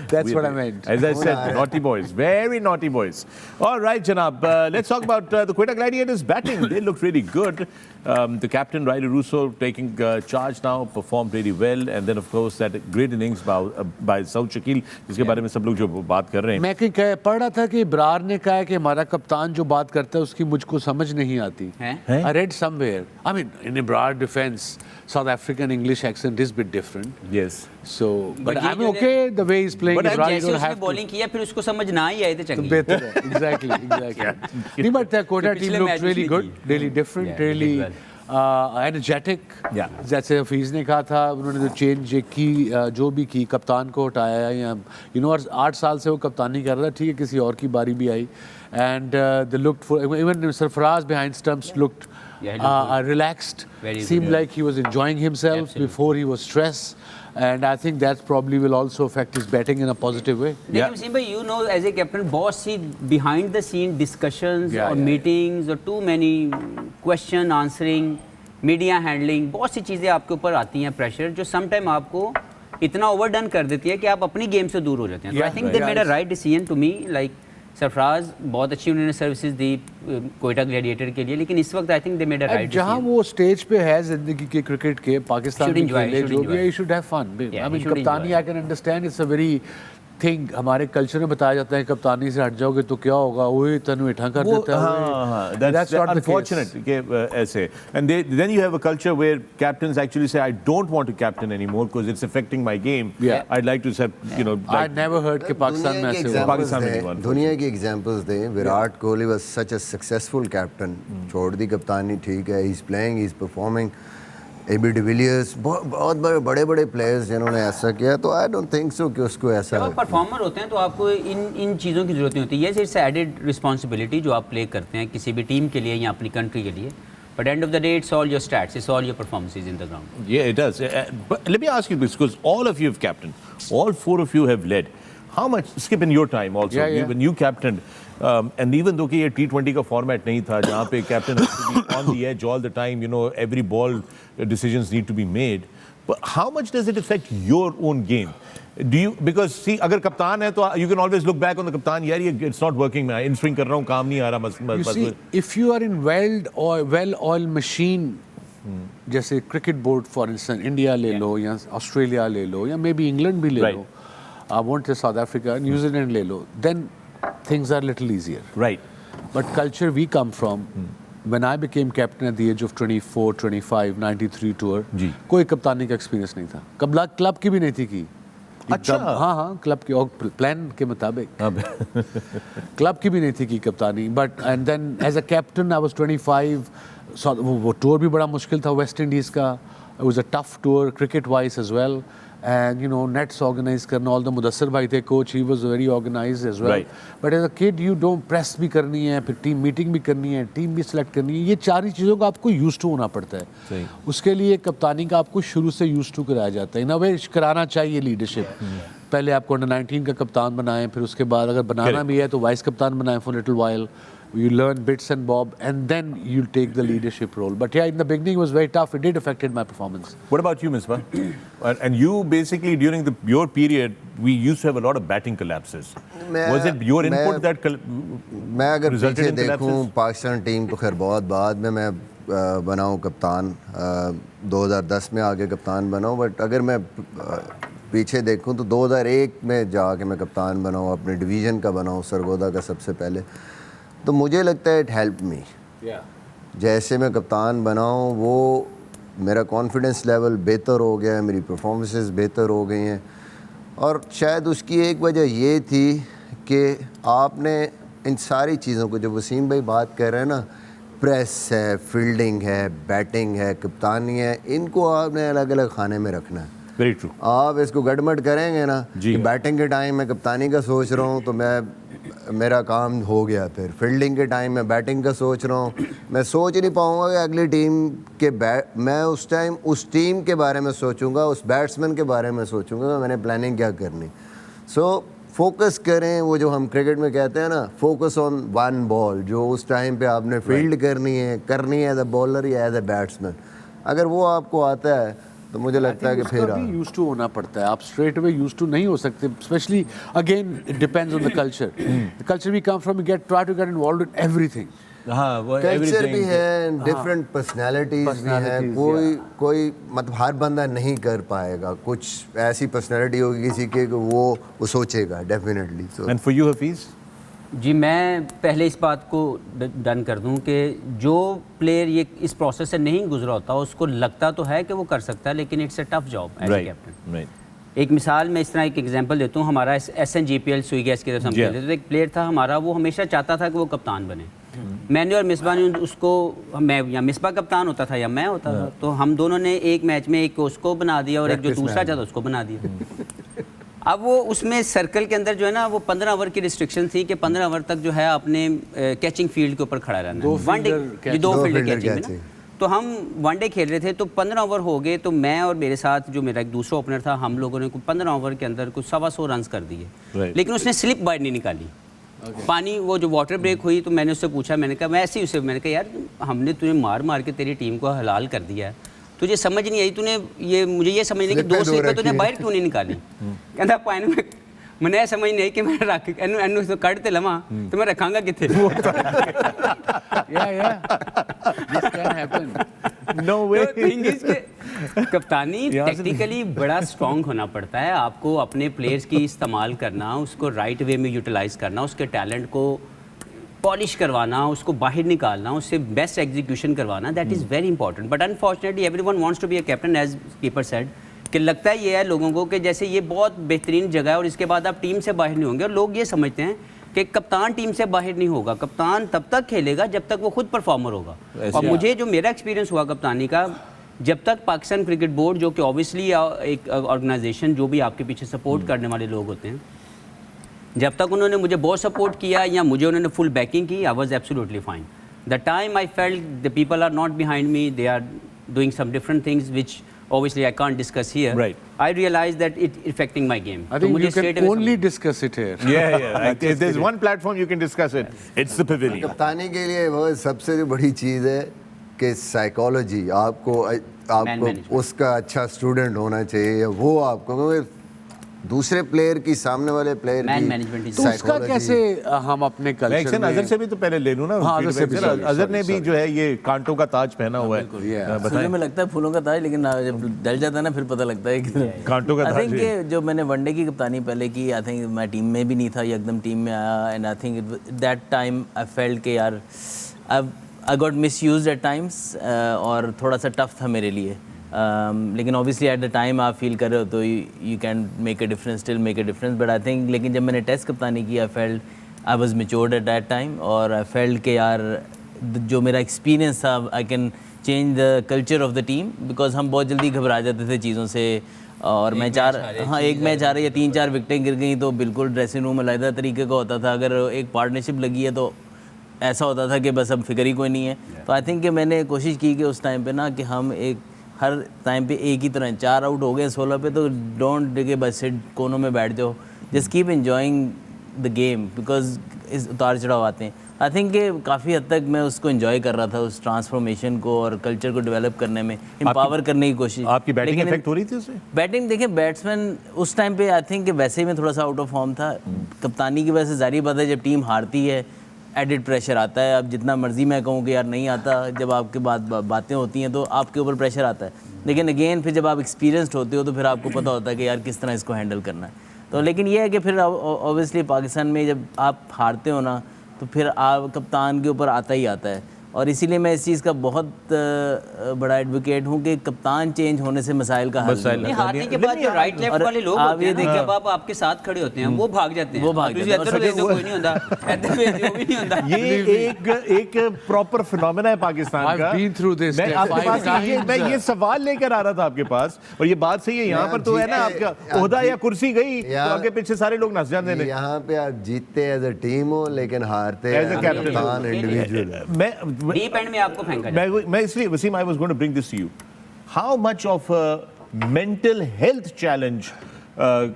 That's what I meant. As I said, naughty boys, very naughty boys. All right, Janab, let's talk about the Quetta Gladiators batting. They looked really good. The captain, Riley Russo, taking charge now, performed really well. And then, of course, that great innings by Saud Shakil, जिसके बारे में सब लोग जो बात कर रहे हैं. मैं कहीं पढ़ रहा था कि इब्रार ने कहा है कि हमारा कप्तान जो बात करता है उसकी मुझको समझ नहीं आती. I read somewhere. I mean, in Ibrar defense, South African English accent is a bit different. Yes. So, but ये I'm जो okay the way he's playing. But Ibrar, you जैसे don't उसने have to. बॉलिंग किया फिर उसको समझ ना ही आए थे तो चंगी. बेहतर है. Exactly. नहीं, but the Quetta तो team पिछले looked मैच really में good, की. really different, Yeah, they did really well. energetic. Yeah. जैसे हफीज़ ने कहा था, उन्होंने जो चेंज की जो भी की, कप्तान को हटाया या और 8 साल से वो कप्तानी कर रहा था. ठीक है, किसी और की बारी भी आई. And they looked for even Sarfaraz behind stumps looked relaxed. Very Seemed good. like he was enjoying himself. Absolutely. Before he was stressed. And I think that probably will also affect his batting in a positive way. Yeah. लेकिन भाई, you know, as a captain, बहुत सी behind the scene discussions Yeah, or yeah, meetings or too many question answering, media handling, बहुत सी चीज़ें आपके ऊपर आती हैं, pressure जो sometime आपको इतना overdone कर देती है कि आप अपनी गेम से दूर हो जाते हैं. So I think they made a right decision to me. Like Sarfaraz बहुत अच्छी उन्होंने सर्विसेज दी कोयटा ग्लैडिएटर के लिए, लेकिन इस वक्त I think they made a right जहाँ वो स्टेज पे है जिंदगी के क्रिकेट के, पाकिस्तान Should में enjoy, खेले should जो भी enjoy. है, you should have fun. Yeah, I mean he should कप्तानी enjoy. I can understand it's a very thing. हमारे कल्चर में बताया जाता है कप्तानी से हट जाओगे तो क्या होगा, वही तनु इठा कर देता है. That's not the unfortunate. case. ऐसे. And then you have a culture where captains actually say, I don't want to captain anymore because it's affecting my game. Yeah. I'd like to set, I never heard कि पाकिस्तान में ऐसे हुआ. पाकिस्तान में नहीं हुआ, दुनिया की एग्जांपल्स दें. Virat Kohli was such a successful captain. छोड़ दी कप्तानी, ठीक है, he is playing, he is performing. AB de Villiers, बहुत बड़े प्लेयर्स जिन्होंने ऐसा किया, तो आई डोंट थिंक सो कि उसको ऐसा. जब आप परफॉर्मर होते हैं तो आपको इन चीज़ों की जरूरत नहीं होती. यस, इट्स एडेड रिस्पॉन्सिबिलिटी जो आप प्ले करते हैं किसी भी टीम के लिए या अपनी कंट्री के लिए. But end of the day, it's all your stats, it's all your performances in the ground. Yeah, it does. But let me ask you this, because all of you have captained, all 4 of you have led. How much, Skip, in your time also, Yeah. when you captained, and even though कि ये T20 का format नहीं था जहाँ पे captain has to be on the edge all the time, every ball decisions need to be made. But how much does it affect your own game? Do you, because see, अगर कप्तान है तो you can always look back on the कप्तान, यार ये it's not working, मैं in swing कर रहा हूँ, काम नहीं आ रहा. You see, if you are in well-oiled machine, जैसे cricket board for instance India ले लो या ऑस्ट्रेलिया ले लो या मे बी इंग्लैंड भी ले लो, I want to South Africa, New Zealand ले लो, then things are little easier. Right. But culture we come from, when I became captain at the age of 24, 25, 93 tour, जी. कोई कप्तानी का एक्सपीरियंस नहीं था. क्लब की भी नहीं थी की. अच्छा. हाँ, क्लब की और प्लान के मुताबिक अब क्लब की भी नहीं थी की कप्तानी. But and then as a captain I was 25. वो टूर भी बड़ा मुश्किल था वेस्ट इंडीज़ का. It was a tough tour cricket wise as well. And nets organize करना, all the मुदस्सर भाई थे coach, he was very organized as well. Right. But as a kid you don't press भी करनी है, फिर team meeting भी करनी है, टीम भी सिलेक्ट करनी है, ये 4 ही चीज़ों का आपको यूज टू होना पड़ता है. सही. उसके लिए कप्तानी का आपको शुरू से यूज टू कराया जाता है. इन अ वे कराना चाहिए लीडरशिप. पहले आपको अंडर 19 का कप्तान बनाएं, फिर उसके बाद अगर बनाना भी है तो वाइस कप्तान बनाएं for little while. You learn bits and bob, and then you take the leadership role. But yeah, in the beginning it was very tough. It did affected my performance. What about you, Misbah? And you basically during your period, we used to have a lot of batting collapses. Was it your input that मैं अगर resulted पीछे in देखूं collapses? Pakistan team को, खैर बहुत बाद में मैं बना हूं कप्तान, 2010 में आके कप्तान बना हूं. बट अगर मैं पीछे देखूं तो 2001 में जाके मैं कप्तान बना हूं, अपने डिवीज़न का बना हूं, सरगोदा का सबसे पहले. तो मुझे लगता है इट हेल्प मी. जैसे मैं कप्तान बनाऊँ वो मेरा कॉन्फिडेंस लेवल बेहतर हो गया है, मेरी परफॉर्मेंसेस बेहतर हो गई हैं. और शायद उसकी एक वजह ये थी कि आपने इन सारी चीज़ों को, जब वसीम भाई बात कर रहे हैं ना, प्रेस है, फील्डिंग है, बैटिंग है, कप्तानी है, इनको आपने अलग अलग खाने में रखना है। Very true. आप इसको गड़बड़ करेंगे ना जी। कि बैटिंग के टाइम में कप्तानी का सोच रहा हूँ तो मेरा काम हो गया, फिर फील्डिंग के टाइम में बैटिंग का सोच रहा हूँ, मैं सोच ही नहीं पाऊँगा कि अगली टीम के मैं उस टाइम उस टीम के बारे में सोचूंगा, उस बैट्समैन के बारे में सोचूंगा कि मैंने प्लानिंग क्या करनी। सो फोकस करें, वो जो हम क्रिकेट में कहते हैं ना, फोकस ऑन वन बॉल, जो उस टाइम पे आपने फील्ड करनी है एज अ बॉलर या एज अ बैट्समैन। अगर वो आपको आता है तो मुझे लगता है कि फिर यूज टू होना पड़ता है। आप स्ट्रेट अवे यूज टू नहीं हो सकते, specially again it depends on the culture. The culture we come from, we try to get involved in everything. हाँ, वो कल्चर भी everything। है, डिफरेंट पर्सनालिटीज भी हैं, कोई मतलब हर बंदा नहीं कर पाएगा, कुछ ऐसी पर्सनालिटी होगी किसी के कि वो सोचेगा definitely. So and for you Hafeez? जी, मैं पहले इस बात को डन कर दूं कि जो प्लेयर ये इस प्रोसेस से नहीं गुजरा होता उसको लगता तो है कि वो कर सकता है, लेकिन it's a tough job as a captain. Right. एक मिसाल मैं इस तरह एक एग्जांपल देता हूँ। हमारा SNGPL सुई गैस की तरफ से हम खेलते थे, तो एक प्लेयर था हमारा, वो हमेशा चाहता था कि वो कप्तान बने। मैंने और मिसबा ने उसको, मैं या मिसबा कप्तान होता था या मैं होता था, तो हम दोनों ने एक मैच में एक उसको बना दिया और एक जो दूसरा चाहता उसको बना दिया। अब वो उसमें सर्कल के अंदर जो है ना, वो 15 ओवर की रिस्ट्रिक्शन थी कि 15 ओवर तक जो है आपने कैचिंग फील्ड के ऊपर खड़ा रहना है। दो फील्डर कैचिंग में ना। तो हम वनडे खेल रहे थे, तो 15 ओवर हो गए, तो मैं और मेरे साथ जो मेरा एक दूसरा ओपनर था, हम लोगों ने 15 ओवर के अंदर कुछ 125 रन कर दिए। लेकिन उसने स्लिप बाइट नहीं निकाली। पानी वो जो वाटर ब्रेक हुई, तो मैंने उससे पूछा, मैंने कहा, मैं ऐसे ही उससे मैंने कहा, यार हमने तुझे मार मार के तेरी टीम को हलाल कर दिया है, तुझे समझ नहीं आई, तूने ये मुझे ये समझ नहीं कि 2 स्लिप तूने बाहर क्यों नहीं निकाली। कहता पानी में मैंने ये समझ नहीं कि मैं रख एनु तो कट ते लवा तो मैं रखांगा किथे। This can happen. No way. Thing is कि कप्तानी टेक्निकली बड़ा स्ट्रांग होना पड़ता है। आपको अपने प्लेयर्स की इस्तेमाल करना, उसको राइट वे में यूटिलाइज करना, उसके टैलेंट को पॉलिश करवाना, उसको बाहर निकालना, उससे बेस्ट एग्जीक्यूशन करवाना, that is very important. But unfortunately everyone wants to be a captain, as keeper said, कि लगता है ये है लोगों को कि जैसे ये बहुत बेहतरीन जगह है और इसके बाद आप टीम से बाहर नहीं होंगे। और लोग ये समझते हैं कि कप्तान टीम से बाहर नहीं होगा, कप्तान तब तक खेलेगा जब तक वो खुद परफॉर्मर होगा। और मुझे जो मेरा एक्सपीरियंस हुआ कप्तानी का, जब तक पाकिस्तान क्रिकेट बोर्ड, जो कि ऑब्वियसली एक ऑर्गेनाइजेशन जो भी आपके पीछे सपोर्ट करने वाले लोग होते हैं, जब तक उन्होंने मुझे बहुत सपोर्ट किया या मुझे उन्होंने फुल बैकिंग की, I was absolutely fine. The time I felt the people are not behind me, they are doing some different things which obviously I can't discuss here. Right. I realized that it affecting my game. I think you can only discuss it here. Yeah. If there's one platform you can discuss it, it's the pavilion. कप्तानी के लिए वो सबसे जो बड़ी चीज़ है कि psychology, आपको उसका अच्छा स्टूडेंट होना चाहिए, वो आपको दूसरे प्लेयर की, सामने वाले प्लेयर मैन मैनेजमेंट तो उसका कैसे हम अपने कल्चर में अजहर से भी तो पहले ले लूं ना। हाँ, अजहर ने भी जो है ये कांटों का ताज पहना हुआ है। सुनने में लगता है फूलों का ताज, लेकिन जब डल जाता है ना फिर पता लगता है कि कांटों का ताज। आई थिंक जो मैंने वनडे की कप्तानी पहले की, आई थिंक मैं टीम में भी नहीं था, एकदम टीम में आया, and I think that time I felt के यार I got misused eight times, और थोड़ा सा टफ था मेरे लिए। लेकिन ऑब्वियसली एट द टाइम आप फील कर रहे हो तो you can make a difference, still make a difference, but I think लेकिन जब मैंने टेस्ट कप्तानी की, I felt I was matured at that time, और आई फेल्ट के यार जो मेरा एक्सपीरियंस था, I can change the culture of the team, because हम बहुत जल्दी घबरा जाते थे चीज़ों से। और मैं एक मैच आ रही है, 3-4 विकेटें गिर गई तो बिल्कुल ड्रेसिंग रूम अलग तरीके का होता था। अगर एक पार्टनरशिप लगी है तो ऐसा होता था कि बस अब फिक्र ही कोई नहीं है। तो आई थिंक कि मैंने कोशिश की कि उस टाइम पे ना कि हम एक हर टाइम पे एक ही तरह, 4 आउट हो गए 16 पे, तो डोंट के बस सिट कोनों में बैठ जाओ, just keep enjoying the game, because इस उतार चढ़ाव आते हैं। आई थिंक कि काफ़ी हद तक मैं उसको एंजॉय कर रहा था, उस ट्रांसफॉर्मेशन को और कल्चर को डेवलप करने में, एम्पावर करने की कोशिश। आपकी बैटिंग इफेक्ट हो रही थी उससे? बैटिंग देखिए, बैट्समैन उस टाइम पे आई थिंक कि वैसे ही मैं थोड़ा सा आउट ऑफ फॉर्म था। कप्तानी की वजह से जारी बात है, जब टीम हारती है एडिड प्रेशर आता है। अब जितना मर्जी मैं कहूँ कि यार नहीं आता, जब आपके बातें होती हैं तो आपके ऊपर प्रेशर आता है। लेकिन अगेन फिर जब आप एक्सपीरियंसड होते हो तो फिर आपको पता होता है कि यार किस तरह इसको हैंडल करना है। तो लेकिन ये है कि फिर ऑब्वियसली पाकिस्तान में जब आप हारते हो ना, तो फिर आप कप्तान के ऊपर आता ही आता है। और इसीलिए मैं इस चीज़ का बहुत बड़ा एडवोकेट हूँ कि कप्तान चेंज होने से मसाइल का हल नहीं नहीं, होता। हारने के बाद जो राइट लेफ्ट और वाले लोग आप होते ये हैं ना, देखिए- जब आप आपके साथ खड़े होते हैं वो भाग जाते हैं, वो भाग दूसरी जाते हैं। इधर भेज दो, कोई नहीं होता, इधर भेज दो, भी नहीं होता। ये एक प्रॉपर फिनोमेना है पाकिस्तान I've का। been through this, मैं like, आपके 5 पास times. मैं ये सवाल लेकर आ रहा था आपके पास, और ये बात सही है, यहाँ पर तो है ना आपका ओहदा या कुर्सी गई तो आगे पीछे सारे लोग नस जाते हैं। यहाँ पे आप जीतते एज अ टीम हो लेकिन हारते As a captain. कप्तान इंडिविजुअल। मैं डीप एंड में आपको फेंका जाता है। मैं इसलिए Wasim, I was going to bring this to you, how much of mental health challenge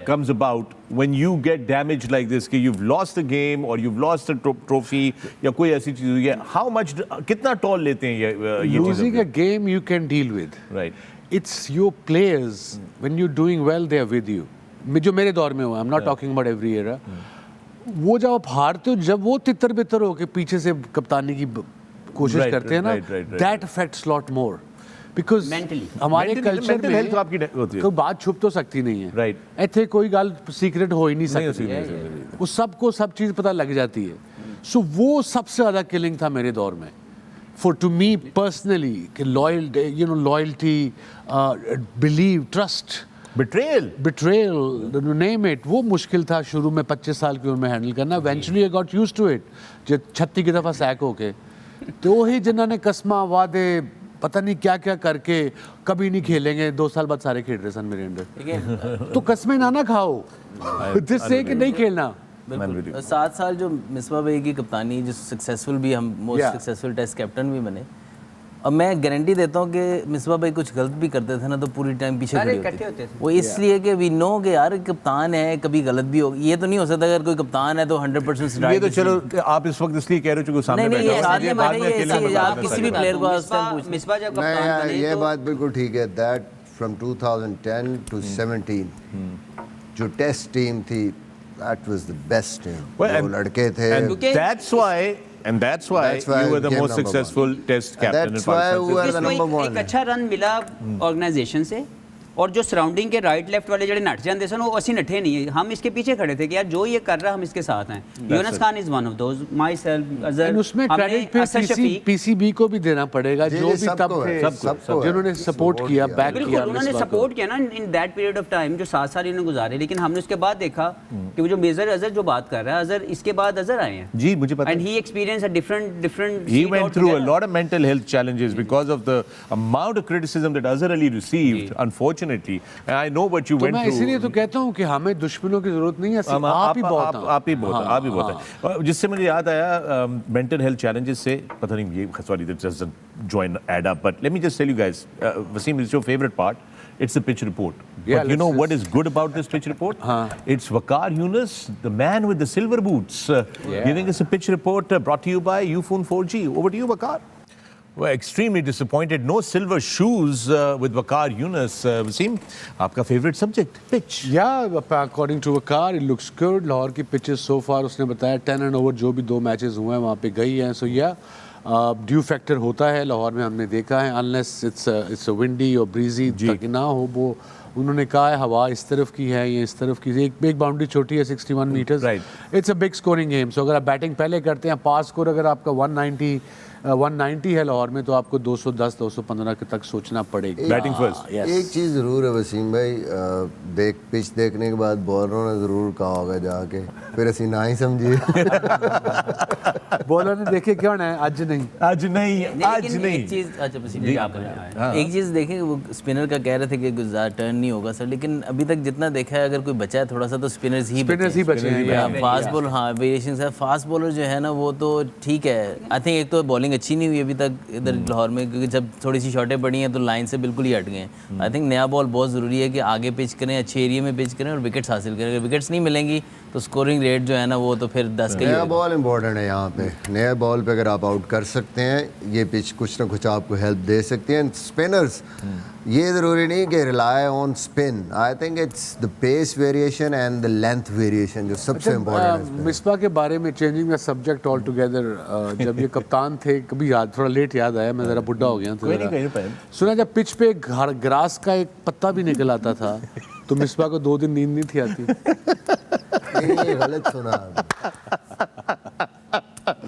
comes about when you get damaged like this, कि you've lost a game or you've lost a trophy या कोई ऐसी चीज हुई है, how much कितना toll लेते हैं ये Losing चीजें? a game you can deal with. Right. It's your players, when you're doing well, they are with you. जो मेरे दौर में हुआ, I'm not talking about every era. वो जब आप हारते हो, जब वो तितर बितर हो के पीछे से कप्तानी की कोशिश Right, करते हैं ना, right. that affects lot more. Because Mentally. हमारे कल्चर mental health तो आपकी होती में है। कोई बात छुप तो सकती नहीं है। Right. ऐसे कोई गाल सीक्रेट हो ही नहीं नहीं हो सकती सकती, नहीं हो सकती। वो सबको सब चीज़ पता लग जाती है। सो वो सबसे ज़्यादा किलिंग था मेरे दौर में। For to me personally, कि loyalty, believe, trust, betrayal, name it, वो मुश्किल था शुरू में 25 साल की उम्र में हैंडल करना। Eventually I got used to it, जो 36 की दफ़ा सैक होके, तो वही जिन्होंने कसमा वादे पता नहीं क्या क्या करके कभी नहीं खेलेंगे, 2 साल बाद सारे खेल रहे सन मेरे अंडर। तो कसमें ना खाओ जिससे कि नहीं खेलना। बिल्कुल। 7 साल जो मिसबा भाई की कप्तानी, जो सक्सेसफुल भी, हम most Yeah. Successful test captain भी बने, और मैं गारंटी देता हूँ कि मिसबा भाई कुछ गलत भी करते थे ना तो पूरी टाइम पीछे अरे खड़े इकट्ठे होते थे। वो इसलिए कि वी नो कि यार कप्तान है, कभी गलत भी हो, ये तो नहीं हो सकता अगर कोई कप्तान है तो 100% ये तो चलो आप इस वक्त इसलिए कह रहे हो क्योंकि सामने नहीं, बैठा ये हुआ है, साथ में बाद बैठे, में ये अकेले ऐसे में ही बात आप कर किसी सकते भी हैं। प्लेयर को आज तक पूछ मिसबा जब नहीं कप्तान यार, बने ये तो बात बिल्कुल ठीक है। दैट फ्रॉम 2010 to 17 जो टेस्ट टीम थी, that was the best team. Well, वो and- लड़के थे, And क्योंकि- that's why That's why you were the became most number successful test captain in That's why Pakistan. we were the इसको number एक one। अच्छा run मिला organisation से, और जो सराउंडिंग के राइट लेफ्ट वाले जड़े नट जाते सन वो असी नठे नहीं है, हम इसके पीछे खड़े थे कि यार जो ये कर रहा है हम इसके साथ हैं। Yunus Khan is one of those, my self, Azhar, And उसमें क्रेडिट फिर शफीक, पीसीबी को भी देना पड़ेगा, जी, जो भी सबको तब है, थे, सबको है। जिन्होंने सपोर्ट किया, बैक बिल्कुल किया उन्होंने मिसबा को। सपोर्ट किया ना in that period of time, जो 7 साल इन्होंने गुजारे। लेकिन हमने उसके बाद देखा कि वो जो मेजर अजहर जो बात कर रहा है, अजहर इसके बाद अजहर आए हैं, जी मुझे पता एंड है। He experience a different He went through a lot of mental health challenges because of the amount of criticism that Azhar Ali received, unfortunately. And I know what you तो went मैं through. इसीलिए तो कहता हूँ कि हमें दुश्मनों की जरूरत नहीं है, सिर्फ आप ही बहुत हैं। आप ही बहुत आप ही बहुत है। और जिससे मुझे याद आया मेंटल हेल्थ चैलेंजेस से, पता नहीं ये sorry that just joined up, but let me just tell you guys, Wasim, is your favourite part, it's the pitch report. Yeah, But you know let's what is good about this pitch report? It's Waqar Yunus, the man with the silver boots, giving us a pitch report brought to you by Ufone 4G. Over to you, Waqar. We're extremely disappointed. No silver shoes with Waqar Yunus. Wasim, आपका favorite subject, pitch. Yeah, according to Waqar, it looks good. Lahore की pitches so far उसने बताया 10 and over जो भी 2 matches हुए हैं वहाँ पे गई हैं। So yeah, ड्यू फैक्टर होता है लाहौर में, हमने देखा है, अनलेस इट्स विंडी और ब्रीजी तक ना हो। वो उन्होंने कहा है हवा इस तरफ की है, ये इस तरफ की, एक बाउंड्री छोटी है 61 metres, it's a big scoring game. So अगर आप बैटिंग पहले करते हैं, पास स्कोर अगर आपका 190 है लाहौर में, तो आपको 210 215 तक सोचना पड़ेगा। Batting first. एक चीज़ ज़रूर है वसीम भाई, पिच देखने के बाद बॉलरों ने ज़रूर कहा होगा जाके, फिर असी ना ही समझिए। बॉलर ने देखे क्यों ना है, आज नहीं एक चीज़, अच्छा पसीने आप एक चीज़ देखें, वो स्पिनर का कह रहे थे कि गुजार टर्न नहीं होगा सर, लेकिन अभी तक जितना देखा है, अगर कोई बचा है थोड़ा सा तो स्पिनर्स ही बचे हैं। फास्ट बॉलर, हाँ वेरिएशन है, फास्ट बॉलर जो है ना वो तो ठीक है। आई थिंक एक तो बॉलिंग अच्छी नहीं हुई अभी तक इधर लाहौर में, क्योंकि जब थोड़ी सी शॉटें पड़ी हैं तो लाइन से बिल्कुल ही हट गए हैं। आई थिंक नया बॉल बहुत ज़रूरी है कि आगे पिच करें, अच्छे एरिया में पिच करें और विकेट्स हासिल करें। अगर विकेट्स नहीं मिलेंगी तो स्कोरिंग रेट जो है ना वो तो फिर 10 के नया बॉल इम्पोर्टेंट है यहाँ पे। नया बॉल पे अगर आप आउट कर सकते हैं, ये पिच कुछ ना कुछ आपको हेल्प दे सकती है। स्पिनर्स ये ज़रूरी नहीं कि rely on spin, I think it's the pace variation and the length variation जो सबसे इम्पोर्टेंट है। मिसबा के बारे में, changing the subject altogether, जब ये कप्तान थे, कभी याद थोड़ा लेट याद आया, मैं ज़रा बुढ़ा हो गया था। सुना जब पिच पे ग्रास का एक पत्ता भी निकल आता था तो मिसबा को 2 दिन नींद नहीं थी आती। ये गलत सुना।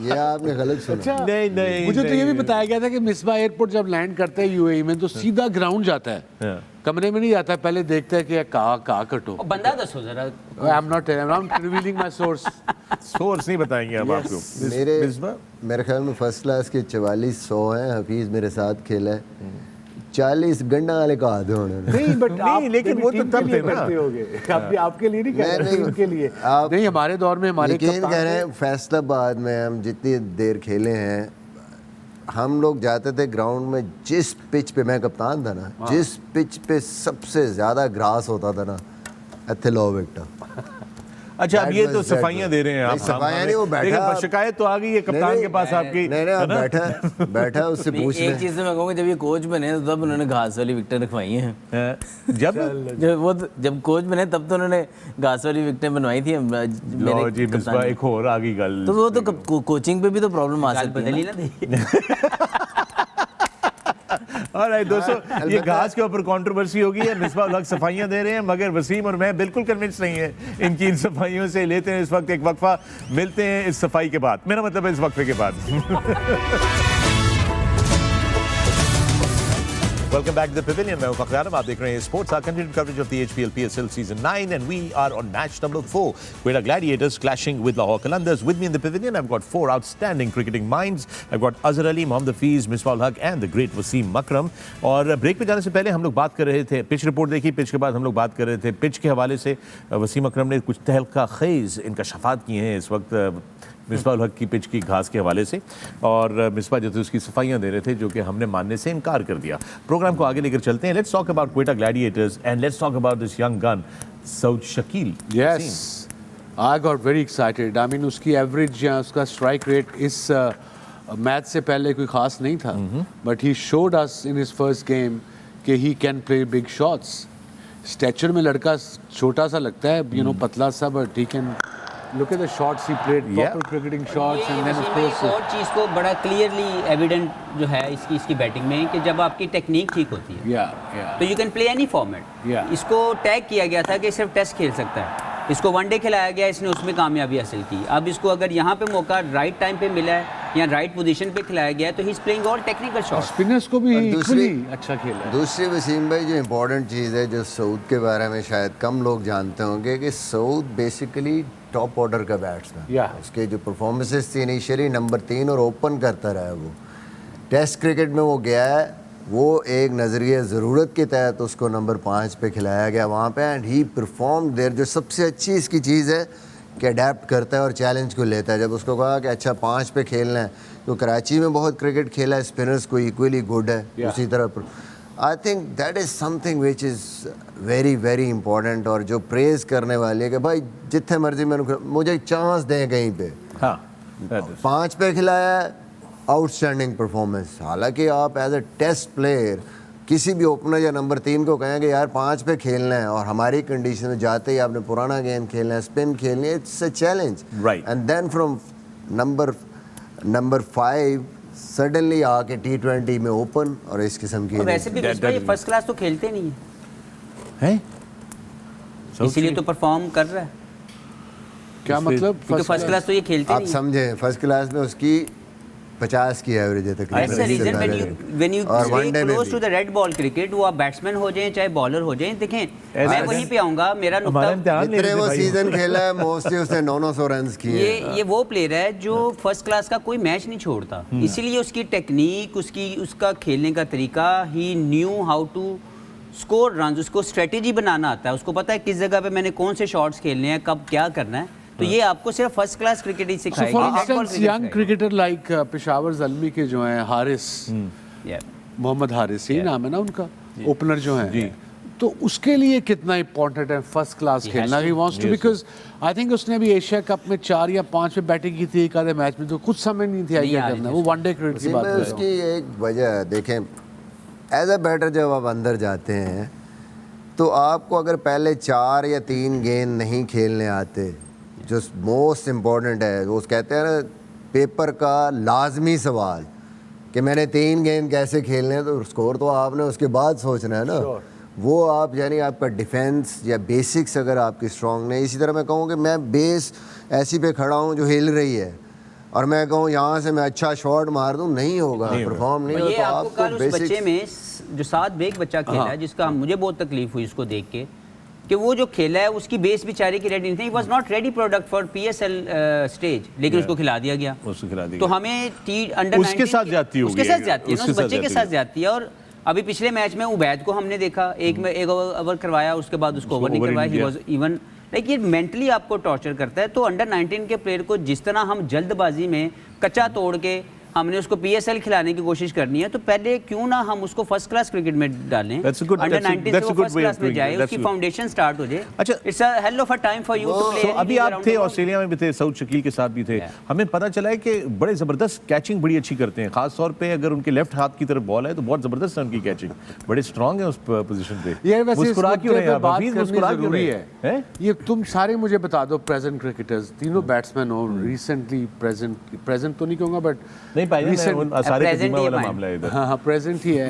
ये आपने गलत सुना। नहीं मुझे तो ये भी नहीं। बताया गया था कि मिसबा एयरपोर्ट जब लैंड करते हैं यूएई में तो सीधा ग्राउंड जाता है, हाँ। कमरे में नहीं जाता है, पहले देखता है कि कहाँ कटो। और बंदा दसो जरा। आई am not revealing my source. Source नहीं बताएंगे अब आपको। मिसबा? मेरे ख्याल में फर्स्ट क्लास के 4400 हैं। हफीज़ मेरे साथ खेला है, 40 गन्ना वाले का आधे उन्होंने। नहीं बट नहीं, आप लेकिन वो तो टीम तब के लिए थे ना। करते होगे, आपके लिए नहीं कर रहे, टीम के लिए। आप नहीं, हमारे दौर में हमारे यकीन कप्तान कह रहे थे। हैं फैसलाबाद में हम जितनी देर खेले हैं, हम लोग जाते थे ग्राउंड में, जिस पिच पे मैं कप्तान था ना, जिस पिच पे सबसे ज़्यादा ग्रास होता था ना, इत्थे लो विकेट। अच्छा अब ये तो सफाइयां दे रहे हैं आप। सफाइयां नहीं, वो बैठा लेकिन आप- शिकायत तो आ गई है कप्तान के पास आपकी। नहीं आप बैठा है उससे नहीं, पूछ एक लें। चीज़ तो मैं कहूँगा, जब ये कोच बने तो तब उन्होंने घास वाली विकेटें रखवाई हैं। जब कोच बने तब तो उन्होंने घास वाली विकेटें बनवाई थी। लो जी मिसबा, एक और आ गई गल। तो वो तो कोचिंग पे भी तो प्रॉब्लम आ गाल सकती है बदली ना। ना दी। ऑलराइट दोस्तों, ये घास के ऊपर कंट्रोवर्सी होगी है। मिसबा उल हक सफाइयां दे रहे हैं, मगर वसीम और मैं बिल्कुल कन्विंस नहीं है इनकी इन सफाइयों से। लेते हैं इस वक्त एक वक्फा, मिलते हैं इस सफाई के बाद, मेरा मतलब है इस वक्फे के बाद। Welcome back to the Pavilion. मैं हूं फखर आलम, आप देख रहे हैं sports our continued coverage of the HBL PSL season 9 and we are on match number 4. Quetta Gladiators clashing with Lahore Qalandars. With me in the Pavilion, I've got 4 outstanding cricketing minds. I've got Azhar Ali, Mohammad Hafiz, Misbah ul Haq and the great Wasim Makram. और break पे जाने से पहले हम लोग बात कर रहे थे, पिच रिपोर्ट देखी, पिच के बाद हम लोग बात कर रहे थे पिच के हवाले से। वसीम अकरम ने कुछ तहलका खेज इनकशाफात किए हैं इस वक्त मिसबा उल हक की पिच की घास के हवाले से, और मिसबा जो थे उसकी सफाइयां दे रहे थे, जो कि हमने मानने से इनकार कर दिया। प्रोग्राम को आगे लेकर चलते हैं। Let's talk about Quetta Gladiators and let's talk about this young gun Saud Shakeel. Yes, I got very excited. I mean उसकी एवरेज या उसका स्ट्राइक रेट इस मैच से पहले कोई खास नहीं था, but he showed us in his first game कि he can play big shots. Stature में लड़का छोटा सा लगता है, यू नो, पतला सा, but he can look at the shots he played, proper cricketing shots, and then of एक course और चीज़ को बड़ा क्लियरली एविडेंट जो है इसकी बैटिंग में, कि जब आपकी टेक्निक ठीक होती है yeah तो you can play any format. Yeah. इसको टैग किया गया था कि सिर्फ टेस्ट खेल सकता है, इसको वनडे खिलाया गया, इसने उसमें कामयाबी हासिल की। अब इसको अगर यहाँ पे मौका राइट टाइम पे मिला है या राइट पोजीशन पे खिलाया गया है, तो ही is playing all technical shots. Spinners को भी और दूसरी- इक्वली अच्छा खेला है। दूसरी वसीम भाई, जो इम्पोर्टेंट चीज़ है, जो सऊद के बारे में शायद कम लोग जानते होंगे, कि सऊद बेसिकली टॉप ऑर्डर का बैट्समैन। Yeah. उसके जो परफॉर्मेंसेस थी इनिशियली नंबर 3 और ओपन करता रहा है वो। टेस्ट क्रिकेट में वो गया है, वो एक नज़रिए ज़रूरत के तहत उसको नंबर 5 पे खिलाया गया वहाँ पे, एंड ही परफॉर्म देयर। जो सबसे अच्छी इसकी चीज़ है कि अडेप्ट करता है और चैलेंज को लेता है। जब उसको कहा कि अच्छा 5 पे खेलना है, तो कराची में बहुत क्रिकेट खेला है, स्पिनर्स को इक्वली गुड है। Yeah. उसी तरह I think that is something which is very very important, और जो प्रेज़ करने वाली है कि भाई जितने मर्जी मुझे चांस दें कहीं पे। हाँ 5 पे खिलाया है, आउटस्टैंडिंग परफॉर्मेंस। हालांकि आप एज अ टेस्ट प्लेयर किसी भी ओपनर या नंबर 3 को कहें कि यार 5 पे खेलना है, और हमारी कंडीशन में जाते ही आपने पुराना गेम खेलना है, स्पिन खेलनी है, it's a challenge. Right. And then from number 5 suddenly आके T20 में ओपन और इस किस्म की। और वैसे भी मिसबा ये फर्स्ट क्लास तो खेलते नहीं है, है इसीलिए तो परफॉर्म कर रहा है। क्या मतलब क्योंकि फर्स्ट क्लास तो ये खेलते आप नहीं है। समझे, फर्स्ट क्लास में उसकी 50 की एवरेज है That's the reason when you और stay वनडे में close to भी। the red ball cricket, वो आप बैट्समैन हो जाएं चाहे बॉलर हो जाएं, देखें मैं ऐसा वहीं पे आऊँगा, मेरा हमारा नुकता इम्तिहान ले जितने रहे थे वो भाई। सीजन खेला है मोस्टली उसने 900 रन किए हैं। ये वो प्लेयर है जो फर्स्ट क्लास का कोई मैच नहीं छोड़ता, इसीलिए उसकी टेक्निक, उसका खेलने का तरीका, he knew how to score run, उसको स्ट्रेटेजी बनाना आता है, उसको पता है किस जगह पे मैंने कौन से शॉट्स खेलने हैं, कब क्या करना है। तो ये आपको सिर्फ first class cricket he So सिखाएगी। for Red ball instance, cricket young सिखाएगी। cricketer like Peshawar Zalmi के जो हैं हारिस, Yeah. मोहम्मद हारिस, ही नाम है ना उनका, ओपनर जो हैं, तो उसके लिए कितना इंपॉर्टेंट है फर्स्ट क्लास He खेलना। has ही to. Wants to, because I think उसने भी एशिया कप में 4 या 5 पे बैटिंग की थी एक आधे मैच में, तो कुछ समय नहीं थी नहीं क्या आ रही करना। थी वो वनडे क्रिकेट की उसी बात में कर रहा हूँ। उसकी एक वजह है, देखें एज अ बैटर जब आप अंदर जाते हैं, तो आपको अगर पहले 4 या 3 गेंद नहीं खेलने आते, जो मोस्ट इम्पॉर्टेंट है, वो कहते हैं ना पेपर का लाजमी सवाल कि मैंने 3 गेंद कैसे खेलने हैं, तो स्कोर तो आपने उसके बाद सोचना है ना। वो आप यानी आपका डिफेंस या बेसिक्स अगर आपकी स्ट्रॉन्ग नहीं, इसी तरह मैं कहूँ कि मैं बेस ऐसी पे खड़ा हूँ जो हिल रही है, और मैं कहूँ यहाँ से मैं अच्छा शॉट मार दूँ, नहीं होगा, परफॉर्म नहीं ये होगा। तो आपको कल उस बेसिक्स बच्चे में जो सात बेग बच्चा खेला है, जिसका मुझे बहुत तकलीफ हुई उसको देख के कि वो जो खेला है उसकी बेस बेचारे की रेडी नहीं थी, was not ready product for PSL stage, लेकिन उसको खिला दिया गया। उसको खिला दिया तो हमें अंडर उसके साथ जाती होगी, उसके साथ जाती है ना, उसके उस साथ बच्चे के जाती साथ होगी। जाती है। और अभी पिछले मैच में उबैद को हमने देखा, एक ओवर करवाया, उसके बाद उसको ओवर नहीं over ही करवाया, नहीं ही वाज इवन लाइक ये मेंटली आपको टॉर्चर करता है। तो अंडर 19 के प्लेयर को जिस तरह हम जल्दबाजी में कच्चा तोड़ के हमने उसको पीएसएल खिलाने की कोशिश करनी है, तो पहले क्यों ना हम उसको फर्स्ट क्लास क्रिकेट में डालें, That's a good- under that's a- 19 that's से a वो good first way of class में doing it. जाए, That's उसकी good. फाउंडेशन स्टार्ट हो जाए। अच्छा। It's a hell of a time for you to play. तो अभी आप थे ऑस्ट्रेलिया में भी थे, सऊद शकील के साथ भी थे, हमें पता चला है कि बड़े ज़बरदस्त कैचिंग बड़ी अच्छी करते हैं, खास तौर पे अगर उनके लेफ्ट हाथ की तरफ बॉल है तो बहुत ज़बरदस्त है उनकी कैचिंग, बड़े स्ट्रांग है उस पोजीशन पे। ये वैसे इस मुस्कुरा क्यों मुद्दे रहे पे हैं आप? बात हफीज करनी मुस्कुरा क्यों जरूरी रहे हैं? हैं? ये तुम सारे मुझे बता दो प्रेजेंट क्रिकेटर्स, तीनों बैट्समैन हो, रिसेंटली प्रेजेंट तो नहीं कहूंगा बट नहीं पाई ना, recent- वो सारे present कदीमा ही वाला है मामला है इधर। हाँ हाँ प्रेजेंट ही है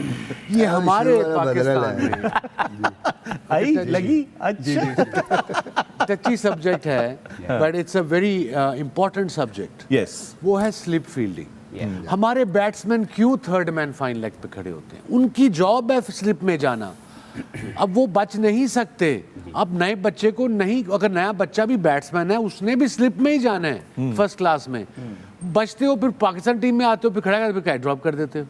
ये हमारे शुरू वाला बदल पाकिस्तान में आई लगी अच्छा। टची सब्जेक्ट है but it's a very important subject. Yes, वो है स्लिप फील्डिंग। हमारे बैट्समैन क्यों थर्ड मैन फाइन लेग पे खड़े होते हैं? उनकी जॉब है स्लिप में जाना, अब वो बच नहीं सकते। अब नए बच्चे को नहीं, अगर नया बच्चा भी बैट्समैन है उसने भी स्लिप में ही जाना है फर्स्ट क्लास में। बचते हो फिर पाकिस्तान टीम में आते हो, फिर खड़ा कर फिर ड्रॉप कर देते हो।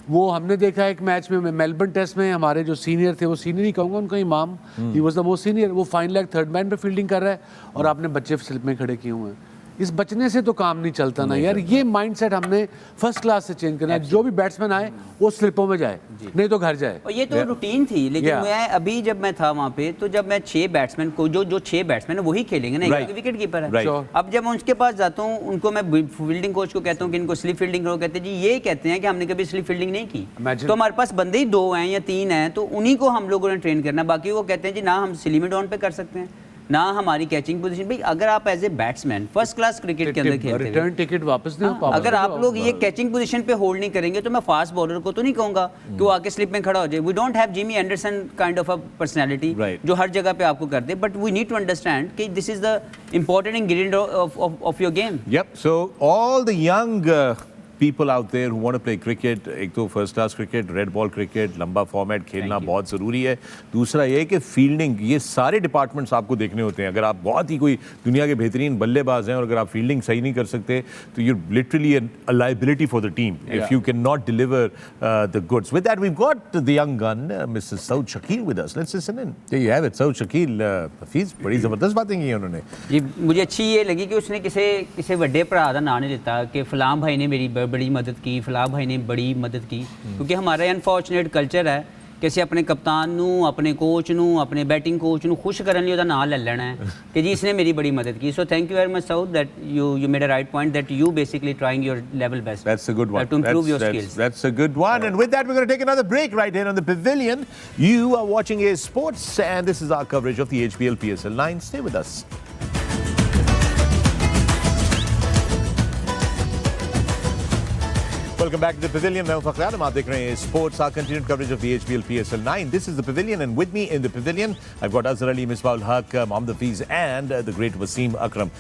वो हमने देखा एक मैच में मेलबर्न टेस्ट में हमारे जो सीनियर थे, वो सीनियर ही कहूँगा, उनका इमाम, he was the most senior, वो फाइन लेग थर्ड मैन पे फील्डिंग कर रहा है और आपने बच्चे स्लिप में खड़े किए हुए हैं। इस बचने से तो काम नहीं चलता ना यार, ये माइंडसेट हमने फर्स्ट क्लास से चेंज करना है। जो भी बैट्समैन आए वो स्लिपों में जाए, नहीं तो घर जाए। और ये तो रूटीन थी, लेकिन मैं अभी जब मैं था वहाँ पे, तो जब मैं 6 बैट्समैन को जो 6 बैट्समैन है वही खेलेंगे ना, Right. एक विकेट कीपर है। Right. अब जब मैं उनके पास जाता हूँ, उनको मैं फील्डिंग कोच को कहता हूँ कि इनको स्लिप फील्डिंग करो, कहते हैं जी ये कहते हैं कि हमने कभी स्लिप फील्डिंग नहीं की। Imagine. तो हमारे पास बंदे ही 2 हैं या 3 हैं, तो उन्हीं को हम लोगों ने ट्रेन करना। बाकी वो कहते हैं जी ना हम स्लिमिट ऑन पे कर सकते हैं, ना हमारी कैचिंग पोजीशन। भाई अगर आप as a batsman first class cricket के अंदर खेलते हैं, रिटर्न टिकट वापस नहीं हो पाओगे। अगर आप लोग ये कैचिंग पोजीशन पे होल्ड नहीं करेंगे, तो मैं फास्ट बॉलर को तो नहीं कहूंगा कि वो आके स्लिप में खड़ा हो जाए। We don't have Jimmy Anderson kind of a personality Right. जो हर जगह पे आपको कर दे, but we need to understand कि this is the important ingredient of your game. Yep. So all the young people out there who want to play cricket, एक तो first class cricket, red ball cricket, लंबा format खेलना बहुत ज़रूरी है। दूसरा ये कि फील्डिंग, ये सारे डिपार्टमेंट्स आपको देखने होते हैं। अगर आप बहुत ही कोई दुनिया के बेहतरीन बल्लेबाज हैं और अगर आप फील्डिंग सही नहीं कर सकते, तो you're literally a liability for the team if you cannot deliver the goods. With that, we've got the young gun, Mrs. Saud Shakil with us. Let's listen in. There you have it, Saud Shakil. Hafeez, बड़ी ज़बरदस्त बातें की हैं उन्होंने। जी मुझे अच्छी ये लगी कि उसने किसी बड़े भरा का नाम नहीं लेता कि फलां भाई ने मेरी बड़ी मदद की, फलां भाई ने बड़ी मदद की। क्योंकि हमारा अनफॉर्चुनेट कल्चर है कि ਅਸੀਂ ਆਪਣੇ ਕਪਤਾਨ ਨੂੰ, ਆਪਣੇ ਕੋਚ ਨੂੰ, ਆਪਣੇ ਬੈਟਿੰਗ ਕੋਚ ਨੂੰ ਖੁਸ਼ ਕਰਨ ਲਈ ਉਹਦਾ ਨਾਮ ਲੈ ਲੈਣਾ ਹੈ ਕਿ ਜੀ ਇਸਨੇ ਮੇਰੀ ਬੜੀ ਮਦਦ की। So thank you very much Saud that you made a right point that you basically trying your level best. That's a good one. To improve your that's, skills. That's a good one. And with that, we're going to take another break right here on the Pavilion. You are watching A Sports, and this is our coverage of the HBL PSL 9. Stay with us. Welcome back to the Pavilion. मैं हूं फखर आलम, आप देख रहे हैं Sports, our continued coverage of the HBL PSL 9. This is the Pavilion, and with me in the Pavilion, I've got Azhar Ali, Misbah-ul Haq, Mohammad Hafiz, and the great Wasim Akram.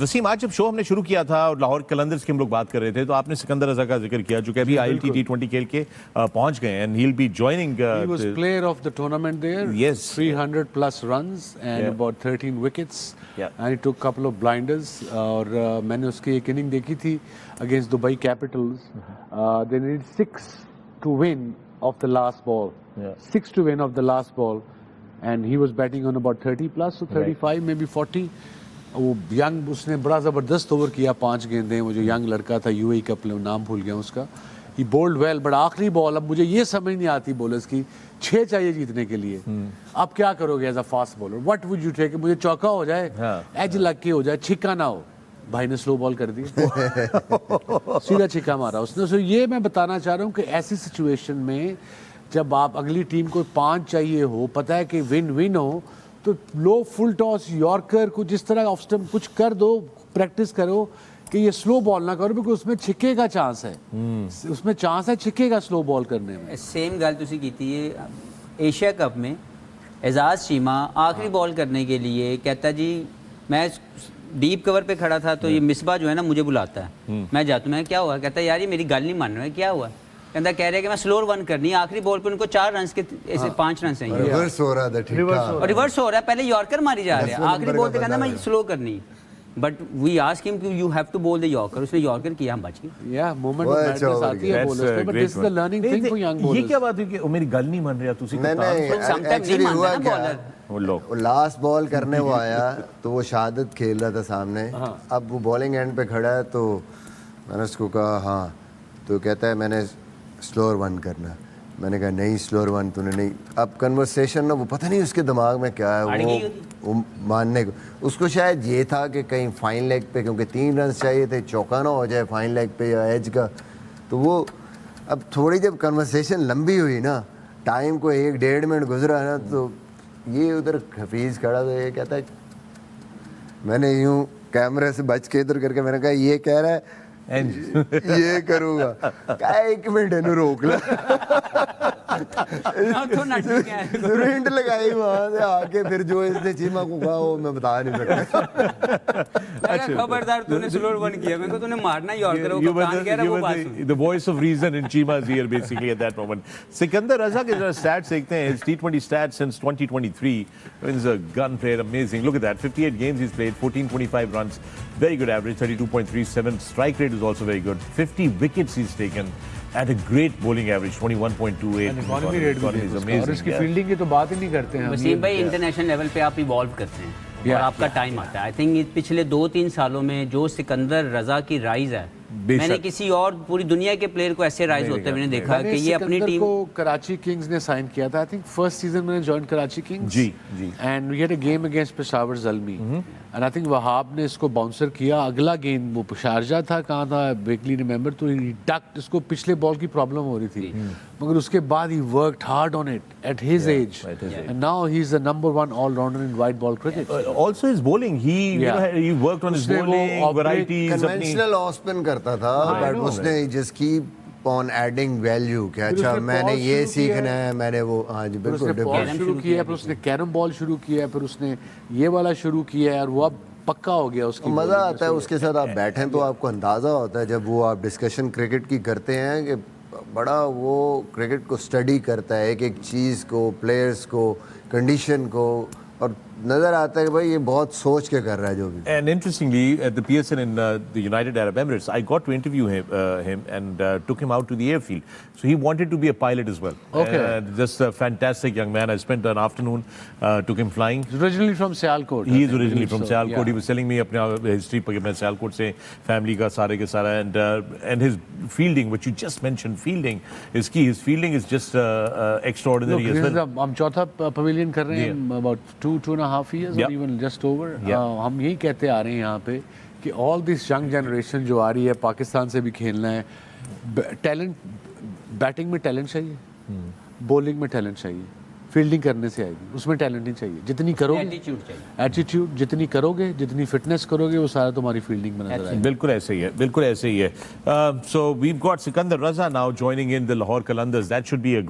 Wasim, आज जब show हमने शुरू किया था और लाहौर कलंदर्स की हम लोग बात कर रहे थे, तो आपने सिकंदर रजा का जिक्र किया, जो कि अभी ILT T20 खेल के पहुंच गए, and he'll be joining. He was player of the tournament there. Yes. 300 plus runs and about 13 wickets. Yeah. And he took a couple of blinders. और मैंने उसकी एक इनिंग देखी थी against Dubai Capitals. They needed 6 to win of the last ball. Yeah. 6 to win of the last ball. And he was batting on about 30 plus, so 35, maybe 40. वो young, उसने बड़ा ज़बरदस्त ओवर किया, 5 गेंदें। वो जो यंग लड़का था UAE का, नाम भूल गया उसका, ही बोल्ड वेल। बट आखिरी बॉल, अब मुझे ये समझ नहीं आती बॉलर्स की, 6 चाहिए जीतने के लिए। आप क्या करोगे as a fast bowler? What would you take? मुझे चौका हो जाए, एज लग के हो जाए, छिक्का ना हो। भाई ने स्लो बॉल कर दी, सीधा छिक्का मारा उसने। सो ये मैं बताना चाह रहा हूँ कि ऐसी सिचुएशन में जब आप अगली टीम को 5 चाहिए हो, पता है कि विन विन हो, तो लो फुल टॉस, यॉर्कर को जिस तरह ऑफ स्टंप कुछ कर दो, प्रैक्टिस करो कि ये स्लो बॉल ना करो, क्योंकि उसमें छिक्के का चांस है। उसमें चांस है छिक्के का स्लो बॉल करने में। सेम गल तुसी कीती है एशिया कप में। एजाज चीमा आखिरी बॉल करने के लिए कहता जी मैं डीप कवर पे खड़ा था तो ये मिसबा जो है ना मुझे बुलाता है, मैं जाता हूँ, मैं क्या हुआ, कहता है यार ये मेरी गल नहीं मान रहा है, क्या हुआ, कहता कह रहे कि मैं स्लोअर वन करनी है, आखिरी बॉल पे उनको 4 रन के ऐसे 5 रन चाहिए रिवर्स हो रहा था, ठीक ठाक। और रिवर्स हो रहा है, पहले यॉर्कर मारी जा रही है, आखिरी बॉल पे कहता मैं स्लो करनी, but we ask him you have to bowl the yorker, उसने यॉर्कर किया, हम बच गए। या मोमेंट वो ऑफ अच्छा मैडनेस हो आती गया। है बॉलर्स पे, but this is the learning thing for young ये बॉलर्स। क्या बात हुई कि मेरी गल नहीं मान रहा तुसी नहीं नहीं, sometimes नहीं एक्चुअली मानता हुआ ना क्या, bowler। वो लो वो लास्ट बॉल करने वो आया तो वो शहादत खेल रहा था सामने, अब वो बॉलिंग एंड पे खड़ा है तो मैंने उसको कहा हाँ, तो कहता है मैंने स्लोअर वन करना, मैंने कहा नहीं स्लोअर वन तूने नहीं। अब कन्वर्सेशन ना वो पता नहीं उसके दिमाग में क्या अड़ है, गई वो मानने को उसको शायद ये था कि कहीं फाइन लेग पे, क्योंकि 3 रन चाहिए थे, चौका ना हो जाए फाइन लेग पे या एज का, तो वो अब थोड़ी जब कन्वर्सेशन लंबी हुई ना, टाइम को 1-1.5 मिनट गुजरा ना, तो ये उधर हफीज़ खड़ा था, ये कहता है, मैंने यूं कैमरे से बच के इधर करके मैंने कहा ये कह रहा है ये करूँगा, क्या 1 मिनट इन्हें रोक ला, तो ना ठीक है। रिंट लगाई वहाँ से आके, फिर जो इसने चीमा को कहा वो मैं बता नहीं सकता। अरे खबरदार तूने स्लोअर वन किया, मेरे को तूने मारना यॉर्कर, वो कप्तान कह रहा है वो बात सुन। the voice of reason in Chima's ear basically at that moment. Sikandar Raza के जरा stats देखते हैं, his T20 stats since 2023. He's a gun player, amazing. Look at that, 58 games he's played, 1425 runs, very good average, 32.37. Strike rate is also very good. 50 wickets he's taken at a great bowling average, 21.28. Economy rate भी is है amazing. और इसकी yeah. Fielding की तो बात ही नहीं करते हैं हम। वसीम भाई इंटरनेशनल लेवल पे आप इवॉल्व करते हैं और Yeah, आपका टाइम आता है। आई थिंक पिछले 2-3 सालों में जो सिकंदर रजा की राइज है, बेशक। मैंने किसी और पूरी दुनिया के प्लेयर को ऐसे राइज होते हुए नहीं देखा कि ये अपनी सिकंदर टीम को कराची किंग्स ने साइन किया था, आई थिंक फर्स्ट सीजन मैंने जॉइन कराची किंग्स जी, जी। And we had a game against Peshawar Zalmi and I think Wahab ने इसको बाउंसर किया, अगला गेम वो शारजा था, कहाँ था वेकली रिमेंबर, तो ही डक्ट, इसको पिछले बॉल की प्रॉब्लम हो रही थी, मगर उसके बाद ही worked hard on it at his age and now he is the number 1 allrounder in white ball cricket. Also his bowling, he you Yeah. know, he worked on his उसने वो bowling operate varieties. अपनी- conventional off spin करता था, but उसने just keep on adding value कि अच्छा उसने मैंने ball ये शुरू किया सीखना है, मैंने वो, हाँ जी फिर बिल्कुल उसने बॉल डिफरेंट। शुरू किया, फिर उसने कैरम बॉल शुरू किया, फिर उसने ये वाला शुरू किया और वो अब पक्का हो गया उसकी मज़ा bowling में। आता है उसके साथ आप बैठें तो आपको अंदाज़ा होता है, जब वो आप डिस्कशन क्रिकेट की करते हैं कि बड़ा वो क्रिकेट को स्टडी करता है, एक एक चीज़ को, प्लेयर्स को, कंडीशन को, और नज़र आता है कि भाई ये बहुत सोच के कर रहा है जो भी। And interestingly, at the PSL in the United Arab Emirates, I got to interview him and took him out to the airfield. So he wanted to be a pilot as well. Okay. Just a fantastic young man. I spent an afternoon, took him flying. He's originally from Sialkot. He I is think, originally from so, Sialkot. yeah. He was telling me अपने history पर कि मैं Sialkot से family का सारे के सारा, and his fielding, which you just mentioned, fielding is key. His fielding is just extraordinary Look, as this is well. the- हम चौथा पवेलियन कर रहे हैं about 2.5 years Yeah. or even just over. Yeah. हम यही कहते आ रहे हैं यहाँ पे कि all this young generation जो आ रही है, पाकिस्तान से भी खेलना है, टैलेंट, बैटिंग में टैलेंट चाहिए, बॉलिंग में टैलेंट चाहिए, फील्डिंग करने से आएगी, उसमें टैलेंट नहीं चाहिए, जितनी करोगे एटीट्यूड चाहिए। एटीट्यूड जितनी करोगे, जितनी फिटनेस करोगे, वो सारा तुम्हारी फील्डिंग में नजर आएगा। बिल्कुल ऐसे ही है, बिल्कुल ऐसे ही है. So we've got Sikandar Raza now joining in the Lahore Qalandars. That should be a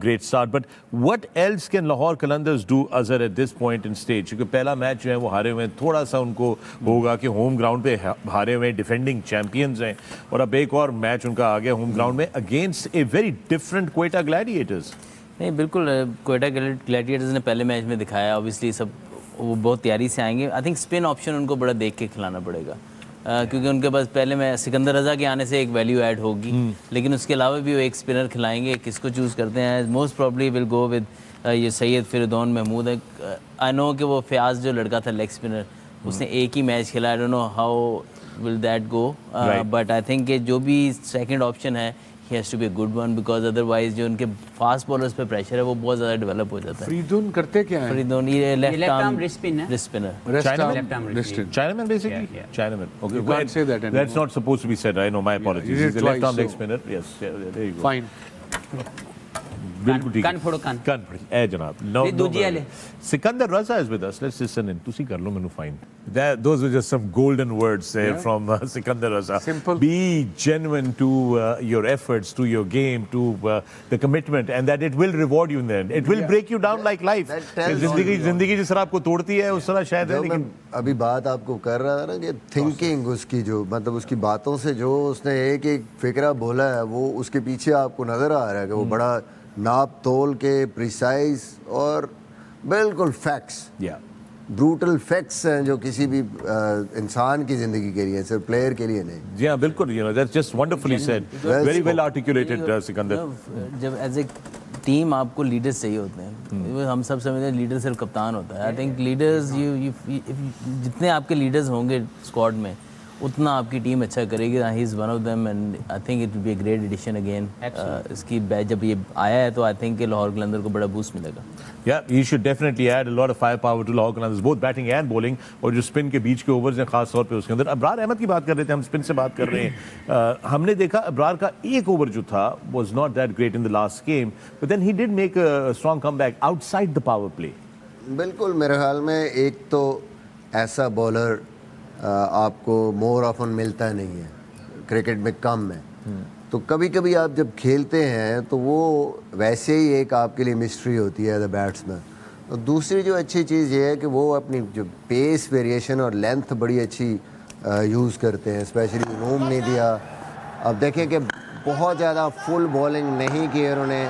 great start. But what else can Lahore Qalandars do, Azhar, at this point in stage? क्योंकि पहला मैच जो है वो हारे हुए हैं, थोड़ा सा उनको होगा कि होम ग्राउंड पे हारे हुए डिफेंडिंग चैंपियंस हैं, और अब एक और मैच उनका आ गया होम ग्राउंड में against a very different Quetta Gladiators. नहीं बिल्कुल, क्वेटा ग्लैडिएटर्स ने पहले मैच में दिखाया, ऑब्वियसली सब वो बहुत तैयारी से आएंगे. आई थिंक स्पिन ऑप्शन उनको बड़ा देख के खिलाना पड़ेगा, क्योंकि उनके पास पहले में सिकंदर रजा के आने से एक वैल्यू ऐड होगी, लेकिन उसके अलावा भी वो एक स्पिनर खिलाएंगे. किसको चूज़ करते हैं? Most probably will go with ये सैयद फिरदौन महमूद है. आई नो कि वो फयाज जो लड़का था लेग स्पिनर, उसने एक ही मैच खेला. I don't know how will that go, but I think जो भी सेकंड ऑप्शन है he has to be a good one, because otherwise जो उनके फास्ट बॉलर्स पे प्रेशर है वो बहुत ज़्यादा डेवलप हो जाता है. फ्रीदून करते क्या है? फरीदौन ये left left arm arm wrist spin है? wrist spinner. Rest Chinaman? arm, Left arm wrist wrist. in. Chinaman, basically? Yeah, yeah. Chinaman. Okay. You can't say that anymore. That's not supposed to be said. I know, my apologies. you did He's a left twice, arm leg so- spinner. Yes, yeah, there you go. Fine. बिल्कुल ठीक कान फोड़ो कान फोड़ी ए जनाब no नहीं, दूजी वाले। सिकंदर रजा is with us. Let's listen in. ਤੁਸੀਂ ਕਰ ਲਓ ਮੈਨੂੰ find. Those were just some golden words there from Sikandar Raza. Simple. Be genuine to your efforts, to your game, to the commitment, and that it will reward you in the end. It will break you down like life. That tells जिंदगी जिस तरह आपको तोड़ती है उस तरह शायद है, जो मैं लेकिन अभी बात आपको कर रहा था ना कि थिंकिंग उसकी जो मतलब उसकी बातों से जो उसने एक एक फिक्रा बोला है वो उसके पीछे आपको नज़र आ रहा है कि वो बड़ा नाप तोल के प्रिसाइज और बिल्कुल फैक्ट्स yeah. ब्रूटल फैक्ट्स हैं जो किसी भी इंसान की ज़िंदगी के लिए सिर्फ प्लेयर के लिए नहीं. जी हाँ बिल्कुल that's just wonderfully said. Very well articulated Sikandar. जब एज ए टीम आपको लीडर्स चाहिए होते हैं. हम सब समझते हैं लीडर सिर्फ कप्तान होता है. आई थिंक लीडर्स जितने आपके लीडर्स होंगे स्क्वाड में उतना आपकी टीम अच्छा करेगी. He is one of them and I think it will be a great addition again. इसकी बैच जब ये आया है तो आई थिंक लाहौर कलंदर को बड़ा बूस्ट मिलेगा. Yeah, he should definitely add a lot of firepower to Lahore Qalandars, both batting and bowling. और जो स्पिन के बीच के ओवर्स हैं खास तौर पे उसके अंदर. अबरार अहमद की बात कर रहे थे, हम स्पिन से बात कर रहे हैं. हमने देखा अबरार का एक ओवर जो था was not that great in the last game, but then he did make a strong comeback outside the power play. बिल्कुल मेरे ख्याल में एक तो ऐसा बॉलर आपको मोर ऑफन मिलता नहीं है, क्रिकेट में कम है. तो कभी कभी आप जब खेलते हैं तो वो वैसे ही एक आपके लिए मिस्ट्री होती है एज अ बैट्समैन. और दूसरी जो अच्छी चीज़ ये है कि वो अपनी जो पेस वेरिएशन और लेंथ बड़ी अच्छी यूज़ करते हैं. स्पेशली रूम नहीं दिया. अब देखें कि बहुत ज़्यादा फुल बॉलिंग नहीं की उन्होंने.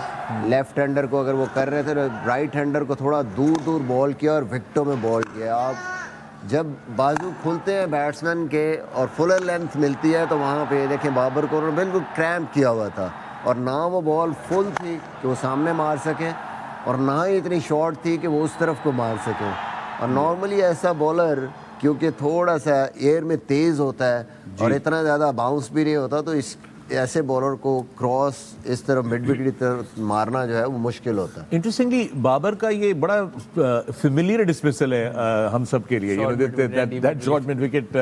लेफ्ट हैंडर को अगर वो कर रहे थे तो राइट हैंडर को थोड़ा दूर दूर बॉल किया और विकेटों में बॉल किया. आप जब बाजू खुलते हैं बैट्समैन के और फुलर लेंथ मिलती है तो वहाँ पे देखें बाबर को उन्होंने बिल्कुल क्रैम्प किया हुआ था और ना वो बॉल फुल थी कि वो सामने मार सकें और ना ही इतनी शॉर्ट थी कि वो उस तरफ को मार सकें. और नॉर्मली ऐसा बॉलर क्योंकि थोड़ा सा एयर में तेज़ होता है और इतना ज़्यादा बाउंस भी नहीं होता तो इस ऐसे बॉलर को क्रॉस इस तरफ मिड विकेट की तरफ मारना जो है वो मुश्किल होता है. इंटरेस्टिंगली बाबर का ये बड़ा फेमिलियर डिसमिसल है हम सब के लिए. That shot mid wicket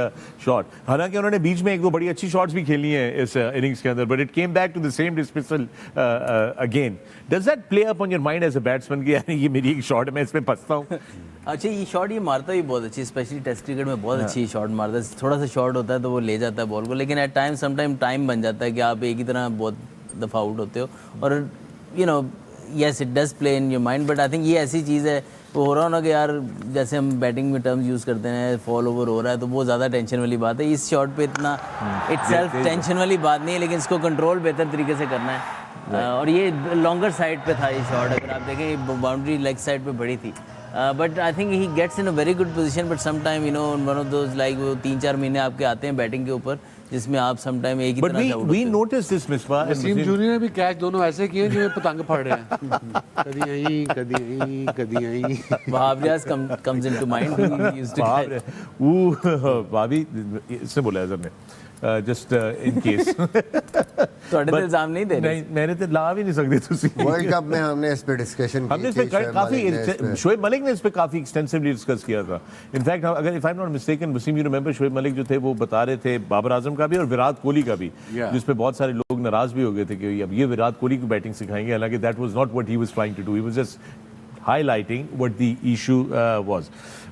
shot. हालांकि उन्होंने बीच में एक दो बड़ी अच्छी शॉट्स भी खेली हैं इस इनिंग्स के अंदर, but it came back to the same dismissal again. Does that play up on your mind as a batsman कि यानी ये मेरी एक शॉट है, मैं इसमें फंसता हूँ? अच्छा ये शॉट ये मारता भी बहुत अच्छी, स्पेशली टेस्ट क्रिकेट में बहुत अच्छी शॉट मारता है. थोड़ा सा शॉट होता है तो वो ले जाता है बॉल को, लेकिन एट टाइम समटाइम टाइम बन जाता है कि आप एक ही तरह बहुत दफ़ा आउट होते हो. और you know yes it does play in your mind, but I think ये ऐसी चीज़ है वो हो रहा हो ना कि यार जैसे हम बैटिंग में टर्म्स यूज़ करते हैं फॉल ओवर हो रहा है तो वो ज़्यादा टेंशन वाली बात है. इस शॉट पे इतना इटसेल्फ टेंशन वाली बात नहीं है, लेकिन इसको कंट्रोल बेहतर तरीके से करना है. और ये लॉन्गर साइड पे था ये शॉट. अगर आप देखें बाउंड्री लेग साइड पे बड़ी थी. But I think he gets in a very good position. But some time you know one of those like वो 3-4 महीने आपके आते हैं बैटिंग के ऊपर जिसमें आप सम टाइम एक ही But तरह से आउट we होते noticed this, Misbah. and Wasim Wasim- junior ने भी कैच दोनों ऐसे किए जिसमें पतंग फड़ रहे हैं. कभी यहीं कभी यहीं कभी यहीं. हो. Wahab Riaz comes into mind. He used to बाप catch. रे, भाभी इसने बोला है सर ने जस्ट इन केस. ਤੁਹਾਡੇ ਤੇ ਇਲਜ਼ਾਮ ਨਹੀਂ ਦੇ ਰਹੇ. नहीं मैंने तो ला भी नहीं सकते तुसी. वर्ल्ड कप में हमने इस पे डिस्कशन हमने की इस पे थी. काफी शोएब मलिक ने इस पे काफी एक्सटेंसिवली डिस्कस किया था. इनफैक्ट अगर if I am not mistaken Wasim, you remember Shoaib Malik जो थे वो बता रहे थे बाबर आजम का भी और विराट कोहली का भी, Yeah. जिस पे बहुत सारे लोग नाराज भी हो गए थे कि अब ये विराट कोहली को बैटिंग सिखाएंगे. हालांकि that was not what he was trying to do. He was just highlighting what the issue was.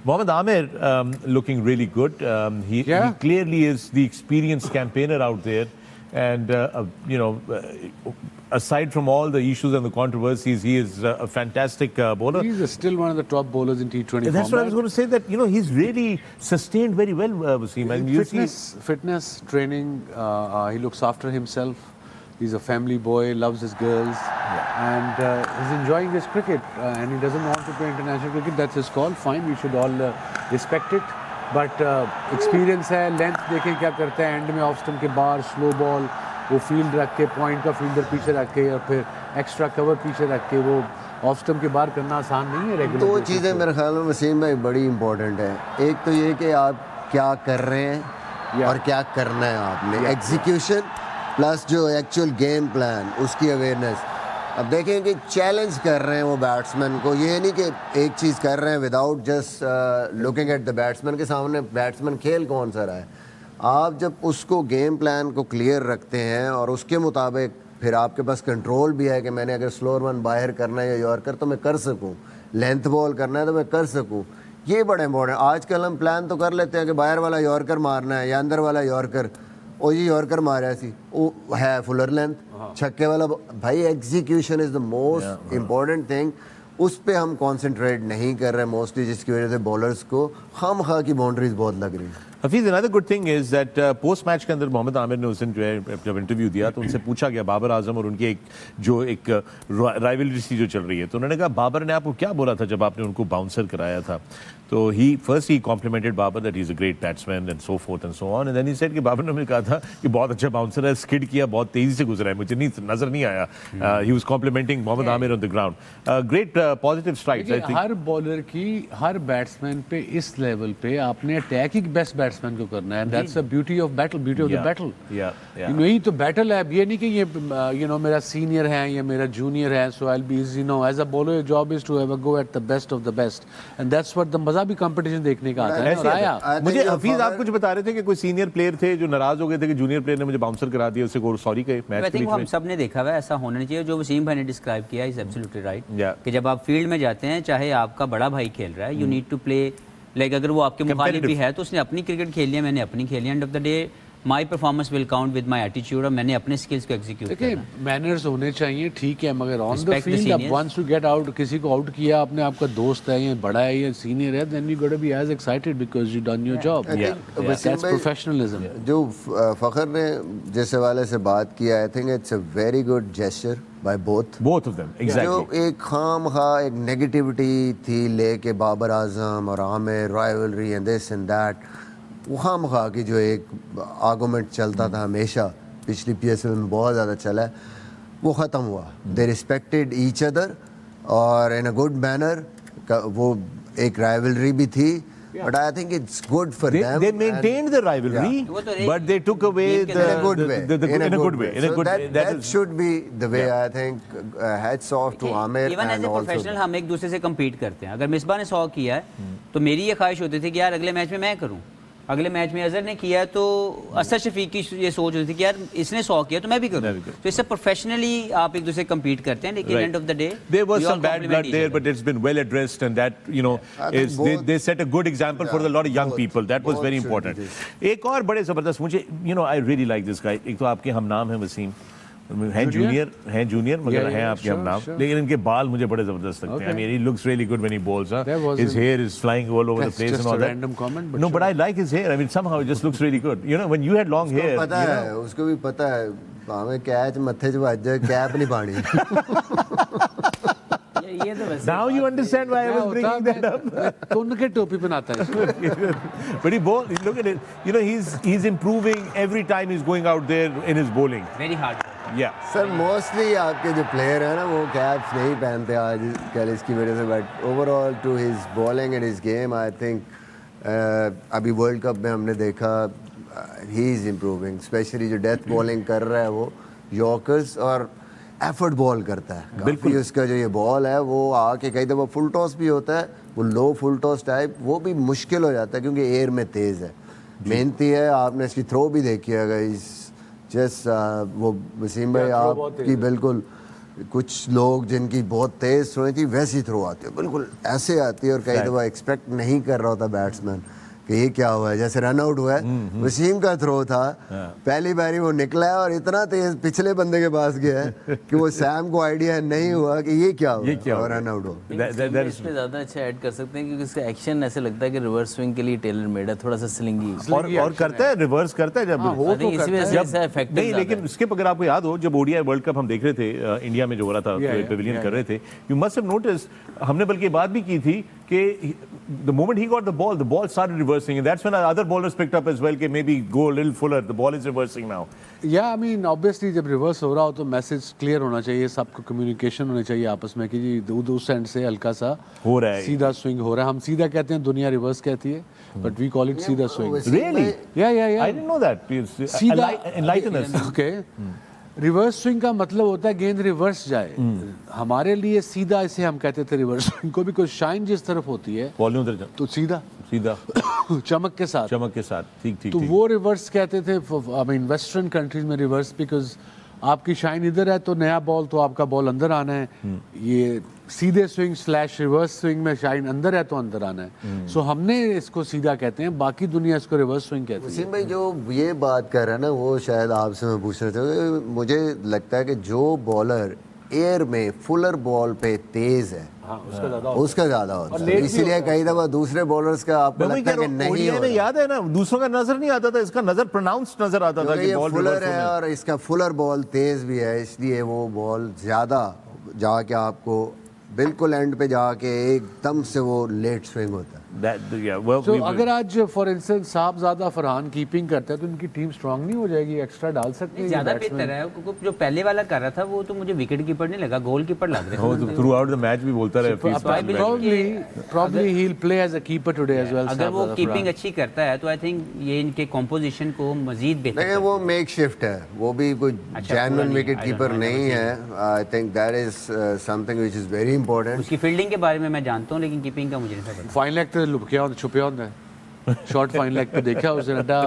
Mohammad Amir looking really good. He clearly is the experienced campaigner out there, and you know, aside from all the issues and the controversies, he is a fantastic bowler. He's still one of the top bowlers in T20 That's what I was going to say. That you know, he's really sustained very well, Wasim. And you see, Fitness, training. He looks after himself. He's a family boy, loves his girls, and he's enjoying his cricket. And he doesn't want to play international cricket. That's his call. Fine, we should all respect it. But experience है, length देखें क्या करता है. And में off stump के बाहर slow ball वो field रख के पॉइंट का फील्डर पीछे रख के और फिर एक्स्ट्रा कवर पीछे रख के वो ऑफ स्टंप के बाहर करना आसान नहीं है. रेगुलर दो चीज़ें मेरे ख्याल में वसीम भाई बड़ी इंपॉर्टेंट है. एक तो ये कि आप क्या कर रहे हैं और क्या करना है आपने. एग्जीक्यूशन प्लस जो एक्चुअल गेम प्लान उसकी अवेयरनेस. अब देखें कि चैलेंज कर रहे हैं वो बैट्समैन को. ये नहीं कि एक चीज़ कर रहे हैं without just looking at the batsman. के सामने बैट्समैन खेल कौन सा रहा है. आप जब उसको गेम प्लान को क्लियर रखते हैं और उसके मुताबिक फिर आपके पास कंट्रोल भी है कि मैंने अगर स्लोअर वन बाहर करना है या यॉर्कर तो मैं कर सकूं, लेंथ बॉल करना है तो मैं कर सकूं, ये बड़ा इंपॉर्टेंट। आजकल हम प्लान तो कर लेते हैं कि बाहर वाला यॉर्कर मारना है या अंदर वाला यॉर्कर, और ये यॉर्कर मारा सी वो है फुलर लेंथ, छक्के वाला भाई execution is the most important thing, उस पे हम कंसंट्रेट नहीं कर रहे मोस्टली, जिसकी वजह से बॉलर्स को खामखा की बाउंड्रीज बहुत लग रही हैं। Hafeez, another good thing is that post match के अंदर मोहम्मद आमिर ने उस दिन जो है जब इंटरव्यू दिया तो उनसे पूछा गया बाबर आजम और उनकी एक राइवलरी सी जो चल रही है, तो उन्होंने कहा बाबर ने आपको क्या बोला था जब आपने उनको बाउंसर कराया था? तो he complimented Babar that he is a great batsman and so forth and so on, and then he said कि बाबर ने मुझे कहा था कि बहुत अच्छा बाउंसर है, स्किड किया, बहुत तेजी से गुजरा है, मुझे नजर नहीं आया। He was complimenting Mohammad Amir on the ground. Great positive strikes I think. हर बॉलर की, हर बैट्समैन पे इस लेवल पे आपने अटैक ही बेस्ट बैट्समैन को करना है। That's the beauty of battle, beauty of the battle. यही तो बैटल है। ये नहीं कि ये मेरा सीनियर है या मेरा जूनियर है, so I will be as a bowler your job is to have a go at the best of the best, and that's what the मजा भी कंपटीशन देखने का आता है। और आया मुझे हफीज आप कुछ बता रहे थे कि कोई सीनियर प्लेयर थे जो नाराज हो गए थे कि जूनियर प्लेयर ने मुझे बाउंसर करा दिया, उससे को सॉरी कहे मैच के बीच में। हम सब ने देखा हुआ है, ऐसा होना चाहिए। जो वसीम भाई ने डिस्क्राइब किया इज एब्सोल्युटली राइट, Yeah. कि जब आप फील्ड में जाते हैं, चाहे आपका बड़ा भाई खेल रहा है, you need to play like, अगर वो आपके मुखालिफ भी है तो उसने अपनी क्रिकेट खेल लिया, मैंने अपनी खेली, end of the day my performance will count with my attitude, और मैंने अपने स्किल्स को एग्जीक्यूट देखिए करना। मैनर्स होने चाहिए, ठीक है, मगर on the Respect the field अब seniors. Once you get out, किसी को आउट किया आपने, आपका दोस्त है या बड़ा है या सीनियर है, then you got to be as excited because you done your job. That's professionalism. जो फखर ने जिस हवाले से बात किया, I think it's a very good gesture by both of them. Exactly. जो एक खामखा एक नेगेटिविटी थी लेके बाबर आजम और Aamir rivalry and this and that, वो खामखा की जो एक आर्गूमेंट चलता था हमेशा, पिछली PSL में बहुत ज़्यादा चला है, वो ख़त्म हुआ। दे रिस्पेक्टेड ईच अदर और इन अ गुड मैनर, वो एक राइवलरी भी थी, but I think it's good for them. They maintained the rivalry, but they took away in a good way. In a good way. So that should be the way. I think hats off to Amir even as and a also. Professional हम एक दूसरे से compete करते हैं। अगर मिसबा ने 100 किया है तो मेरी ये ख्वाहिश होती थी कि यार अगले मैच में मैं करूं, अगले मैच में अजहर ने किया तो असद शफीक की ये सोच होती थी कि यार इसने 100 किया तो मैं भी करूं। तो इससे प्रोफेशनली आप एक दूसरे कम्पीट करते हैं, लेकिन end of the day there was some bad blood there, but it's been well addressed, and that is they set a good example for a lot of young people. That was very important. एक और बड़े जबरदस्त मुझे I really like this guy. एक तो आपके हम नाम है वसीम, हैं जूनियर मगर हैं आपके हम नाम, लेकिन इनके बाल मुझे बड़े जबरदस्त लगते हैं। I mean, he looks really good when he bowls. His hair is flying all over the place and all that. Random comment, No, but I like his hair. I mean, somehow it just looks really good. When you had long hair. पता है, उसको भी पता है, हमें catch मत्थे च वज जाए, कैप नहीं पानी। ये तो वैसे Now you understand why I was bringing that up. कौन के टोपी बनाता है? But he bowls. Look at it. He's improving every time he's going out there in his bowling. Very hard. Yeah. Sir mostly आपके जो player हैं ना वो कैप्स नहीं पहनते आज कल इसकी वजह से, but overall to his bowling and his game I think अभी वर्ल्ड कप में हमने देखा ही इज़ इम्प्रूविंग, स्पेशली जो डेथ बॉलिंग कर रहा है वो यॉर्कर्स और एफर्ट बॉल करता है बिल्कुल। उसका जो ये बॉल है वो आके कई दफ़ा फुल टॉस भी होता है, वो लो फुल टॉस टाइप, वो भी मुश्किल हो जाता है क्योंकि एयर में तेज़ है, मेहनती है। आपने इसकी थ्रो भी देखी है गाइस, जस्ट वो वसीम भाई आपकी बिल्कुल, कुछ लोग जिनकी बहुत तेज़ थ्रो थी वैसी थ्रो आती है, बिल्कुल ऐसे आती है, और कई दफ़ा एक्सपेक्ट नहीं कर रहा होता बैट्समैन कि ये क्या हुआ है, जैसे रन आउट हुआ है वसीम का थ्रो था, पहली बारी वो निकला है और इतना तेज पिछले बंदे के पास गया है कि वो सैम को आइडिया नहीं हुआ कि ये क्या हुआ और रन आउट हो। इसमें ज़्यादा अच्छा ऐड कर सकते हैं क्योंकि इसका एक्शन ऐसे लगता है कि रिवर्स स्विंग के लिए टेलर मेड है, थोड़ा सा स्लिंगी और करता है, रिवर्स करता है जब इसी वजह से ऐसा इफेक्टिव नहीं। लेकिन इसके अगर आपको याद हो जब ODI वर्ल्ड कप हम देख रहे थे इंडिया में जो हो रहा था, पेविलियन कर रहे थे, यू मस्ट हैव नोटिस, हमने बल्कि बात भी की थी कि the moment he got the ball started reversing, and that's when other bowlers picked up as well कि maybe go a little fuller, the ball is reversing now. Yeah, I mean obviously जब reverse हो रहा हो तो message clear होना चाहिए, सबको communication होनी चाहिए आपस में कि जी उस एंड से हल्का सा हो रहा है, सीधा स्विंग हो रहा है। हम सीधा कहते हैं, दुनिया रिवर्स कहती है, बट वी कॉल इट सीधा swing. Really? Yeah. I didn't know that. सीधा Enlighten us. Okay. Reverse swing का मतलब होता है गेंद रिवर्स जाए। हमारे लिए सीधा इसे हम कहते थे रिवर्स स्विंग को, भी कोई शाइन जिस तरफ होती है तो सीधा चमक के साथ ठीक। तो वो रिवर्स कहते थे। आई मीन वेस्टर्न कंट्रीज में रिवर्स, बिकॉज आपकी शाइन इधर है तो नया बॉल तो आपका बॉल अंदर आना है, ये सीधे स्विंग स्लैश रिवर्स स्विंग में शाइन अंदर है तो अंदर आना है। सो हमने इसको सीधा कहते हैं, बाकी दुनिया इसको रिवर्स स्विंग कहती है। वसीम भाई जो ये बात कर रहा है ना, वो शायद आपसे मैं पूछ रहा था, मुझे लगता है कि जो बॉलर एयर में फुलर बॉल पे तेज है उसका ज्यादा होता है, इसीलिए कई दफा दूसरे बॉलर्स का आपको लगता है कि नहीं ओडीआई में याद है ना, दूसरों का नजर नहीं आता था, इसका नजर प्रोनाउंस्ड नजर आता था कि ये बॉल फुलर है और इसका फुलर बॉल तेज भी है, इसलिए वो बॉल ज्यादा जाके आपको बिल्कुल एंड पे जाके एकदम से वो लेट स्विंग होता है। So, अगर आज फॉर इंस्टेंस साहब ज्यादा फरहान कीपिंग करते हैं तो इनकी टीम स्ट्रांग नहीं हो जाएगी, एक्स्ट्रा डाल सकते हैं। ज्यादा बेहतर है, क्योंकि जो पहले वाला कर रहा था वो तो मुझे विकेट कीपर नहीं लगा, गोल कीपर लग रहा था। थ्रू आउट द मैच भी बोलता रहे Probably he'll play as a keeper today as well. अगर वो कीपिंग अच्छी करता है तो आई थिंक ये इनके कॉम्पोजिशन को मजीद बेहतर लेकिन वो मेक शिफ्ट है, वो भी कोई जेन्युइन विकेट कीपर नहीं है। I think that is something which is very important. उसकी फील्डिंग के बारे में मैं जानता हूँ, लेकिन कीपिंग का मुझे नहीं पता। फाइन लेग ते लुकिया होंदा, छुपिया होंदा है। शॉर्ट फाइन लेग पे देखा उसने, अड्डा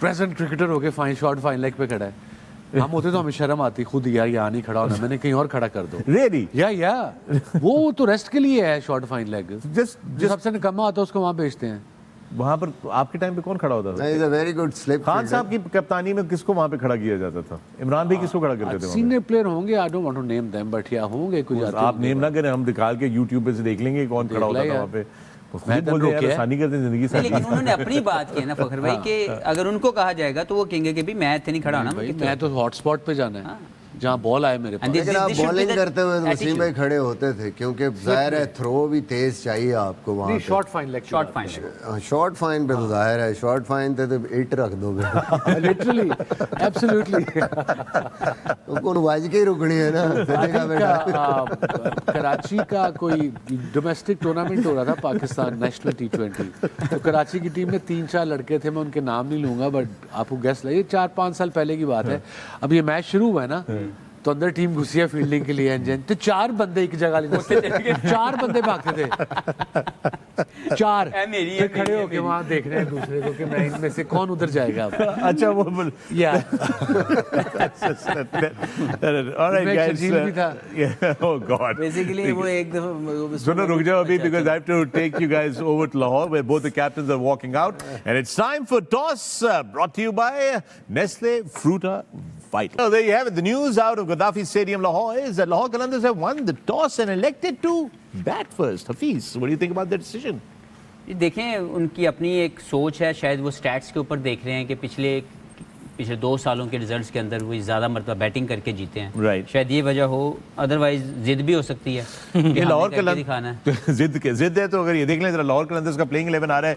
प्रेजेंट क्रिकेटर होके फाइन शॉर्ट फाइन लेग पे खड़ा है। हम होते तो हमें शर्म आती खुद, यार यहाँ नहीं खड़ा होना, मैंने कहीं और खड़ा कर दो। Really? या वो तो रेस्ट के लिए है शॉर्ट फाइन लेग, जो सबसे निकम्मा आता है उसको वहाँ भेजते हैं। वहां पर आपके टाइम पे कौन खड़ा होता था? Is a very good slip. Khan साहब की कप्तानी में किसको वहां पे खड़ा किया जाता था? इमरान भाई किसको खड़ा करते थे वहाँ सीनियर प्लेयर होंगे, I don't want to name them, but या होंगे कुछ। पे? आप नेम ना करें, हम निकाल के यूट्यूब पे से देख लेंगे कौन खड़ा होता था वहाँ पे। मैं तो बोल यार रोके। आसानी करते जिंदगी नहीं, से। लेकिन उन्होंने अपनी बात की है ना फखर भाई कि अगर उनको कहा जाएगा तो वो कहेंगे कि भी मैं थे नहीं खड़ा होना, भाई मैं तो हॉटस्पॉट पे जाना है जहाँ बॉल आए मेरे पास। लेकिन आप बॉलिंग करते हुए तो वसीम भाई खड़े होते थे, क्योंकि जाहिर है थ्रो भी तेज चाहिए आपको वहाँ पे। Short fine leg, short fine. Short fine पे तो जाहिर है, शॉर्ट फाइन पे तो इट रख दोगे। Literally absolutely. तो कौन वाज के ही रुकनी है ना। देखा बेटा, कराची का कोई डोमेस्टिक टूर्नामेंट हो रहा था, पाकिस्तान नेशनल T20, तो कराची की टीम में 3-4 लड़के थे, मैं उनके नाम नहीं लूंगा बट आपको गेस लगे, 4-5 साल पहले की बात है। अब ये मैच शुरू हुआ है ना, तो अंदर टीम घुसी है फील्डिंग के लिए, इंजन तो 4 बंदे एक जगह लेते, 4 बंदे भागते थे, 4 फिर खड़े होके वहां देख रहे हैं दूसरे को कि मैं इनमें से कौन उधर जाएगा अब। अच्छा वो बोल या ऑलराइट गाइस, शर्जील भी था। ओह गॉड। बेसिकली वो एक दफा सुनो रुक जाओ अभी, because I have to take you guys over to Lahore where both the captains are walking out and it's time for toss, brought to you by Nestle Fruta Vital. So there you have it. The news out of Gaddafi Stadium, Lahore, is that Lahore Qalandars have won the toss and elected to bat first. Hafiz, what do you think about that decision? ये देखें, उनकी अपनी एक सोच है, शायद वो stats के ऊपर देख रहे हैं कि पिछले 2 सालों के रिजल्ट्स के अंदर वो ज़्यादा मरतबा बैटिंग करके जीते हैं। Right. शायद ये वजह हो, अदरवाइज जिद भी हो सकती है कि लाहौर हमने करके दिखाना है। जिद है तो अगर ये देख लें जरा लाहौर कलंदर्स का प्लेइंग 11 आ रहा है।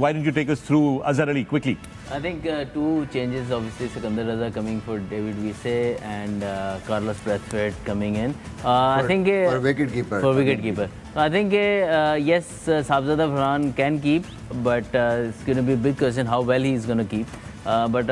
Why don't you take us through Azhar Ali quickly? I think 2 changes, obviously Sikandar Raza coming for David Vise and Carlos Brathwaite coming in. I think for wicket keeper. For wicket keeper. So I think yes, Sabzada Farhan can keep, but it's going to be a big question how well he is going to keep. But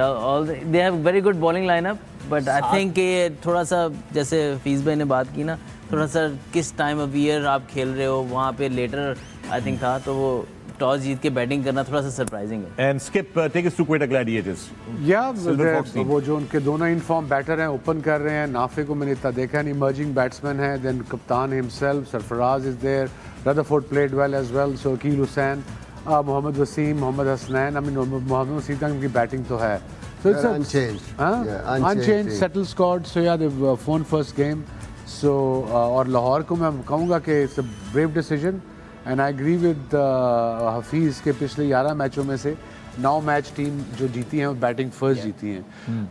they have very good bowling lineup. But I think ये थोड़ा सा जैसे fees भाई ने बात की ना, थोड़ा सा किस टाइम ऑफ ईयर आप खेल रहे हो, वहाँ पे लेटर आई थिंक था, तो वो टॉस जीत के बैटिंग करना थोड़ा सा सरप्राइजिंग है। And Skip, take us to Quetta Gladiators. या Silver Fox team. वो जो उनके दोनों इनफॉर्म बैटर हैं, ओपन कर रहे हैं। नाफे को मैंने इतना देखा नहीं, इमर्जिंग बैट्समैन है। देन कप्तान himself Sarfaraz is there, Rutherford played well as well, so Aqeel Hussain, Mohammad Wasim, Mohammad Hasnain, I mean Mohammad Wasim तक की बैटिंग तो है। So it's unchanged. Yeah, unchanged, settled squad. So yeah, they've won first game. So और लाहौर को मैं कहूँगा कि it's a brave decision, and I agree with Hafeez के पिछले 11 मैचों में से 9 मैच टीम जो जीती हैं वो बैटिंग फर्स्ट जीती हैं।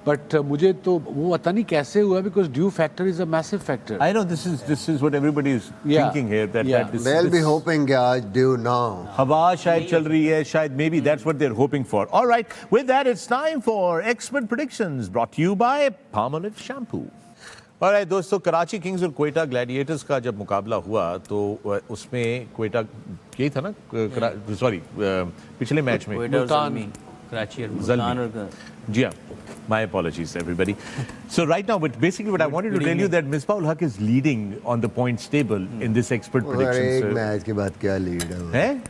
बट मुझे तो वो पता नहीं कैसे हुआ, because due factor is a massive factor. I know this is what everybody is thinking here that this They'll be hoping कि आज due now. हवा शायद चल रही है, शायद maybe that's what they're hoping for. All right, with that it's time for expert predictions brought to you by Palmolive shampoo. All right दोस्तों, Karachi Kings और क्वेटा ग्लैडिएटर्स का जब मुकाबला हुआ तो उसमें क्वेटा यही था ना, सॉरी पिछले मैच में कराची और Zalmi. Yeah, my apologies, everybody. So right now, but basically what I wanted to tell you that Misbah-ul Haq is leading on the points table in this expert और predictions. एक match के बाद क्या lead है वो? है?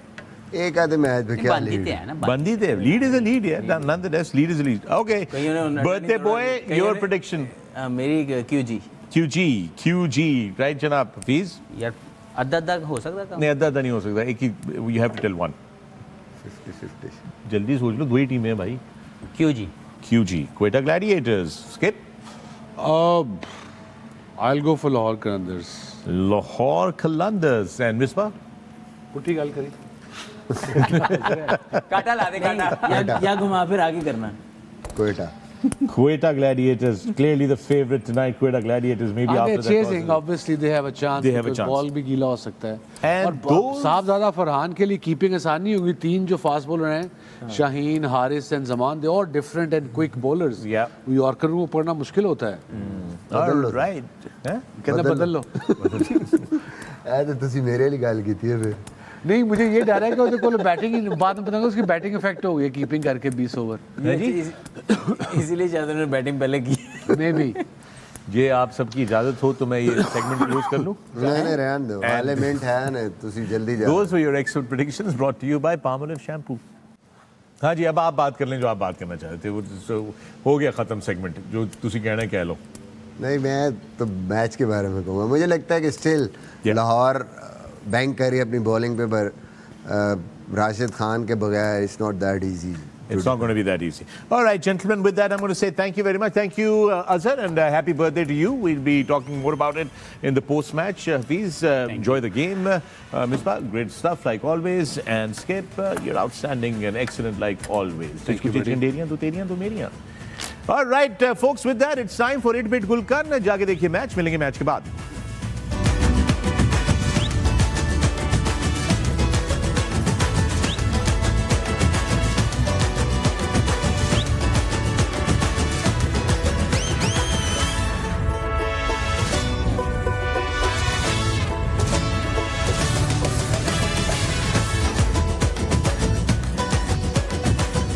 एक आधे मैच में क्या बंदी लीड है ना, Bandi de. Lead is a lead, yeah. Nonetheless, lead is a lead. Okay. कईयों ने Birthday boy, your prediction. मेरी QG। QG, राइट जनाब हफीज? यार अद्धा हो सकता है नहीं, अद्धा नहीं हो सकता, एक ही, you have to tell one. 50-50 जल्दी सोच लो, दो ही टीमें हैं भाई। QG Quetta Gladiators. Skip? I'll go for Lahore Qalandars. Lahore Qalandars and Misbah? Putty गाल करी। काटा ला दे काटा। या घुमा फिर आगे करना। Quetta Quetta Gladiators, clearly the favorite tonight. Quetta Gladiators, maybe They're after that. chasing, obviously they have a chance. They have a because chance. Ball भी गीला हो सकता है। And और those- साहबजादा फरहान के लिए कीपिंग आसान नहीं होगी। तीन जो फास्ट बॉलर हैं, Shaheen, Haris and Zaman, they are different and quick bowlers. Yeah. Yorker को पढ़ना मुश्किल होता है। All right. Huh? कहना बदल लो। ऐ तो तुसी मेरे लिए गल कीती है फिर। नहीं, मुझे ये डर है कि उसके को बैटिंग बाद में बताऊंगा उसकी बैटिंग इफेक्ट हो गई कीपिंग करके 20 ओवर। इसीलिए शायद उन्होंने बैटिंग पहले की। मे बी ये आप सबकी इजाजत हो तो मैं ये सेगमेंट क्लोज कर लूं। नहीं रहने दो, एलिमेंट है ना, तुसी जल्दी जाओ। Those were your excellent predictions brought to you by Palmolive shampoo. हाँ जी, अब आप बात कर लें जो आप बात करना चाहते थे। वो हो गया खत्म सेगमेंट, जो तुसी कहना है कह लो। नहीं, मैं तो मैच के बारे में कहूँगा। मुझे लगता है कि स्टिल Yeah. लाहौर बैंक करी अपनी बॉलिंग पे, पर राशिद खान के बगैर it's not that easy. It's not going to be that easy. All right, gentlemen, with that, I'm going to say thank you very much. Thank you, Azhar, and happy birthday to you. We'll be talking more about it in the post-match. Hafiz, enjoy the game. Misbah, great stuff like always. And Skip, you're outstanding and excellent like always. Thank you, buddy. All right, folks, with that, it's time for 8-Bit Gulkan. जाके देखिए match, मिलेंगे match के बाद।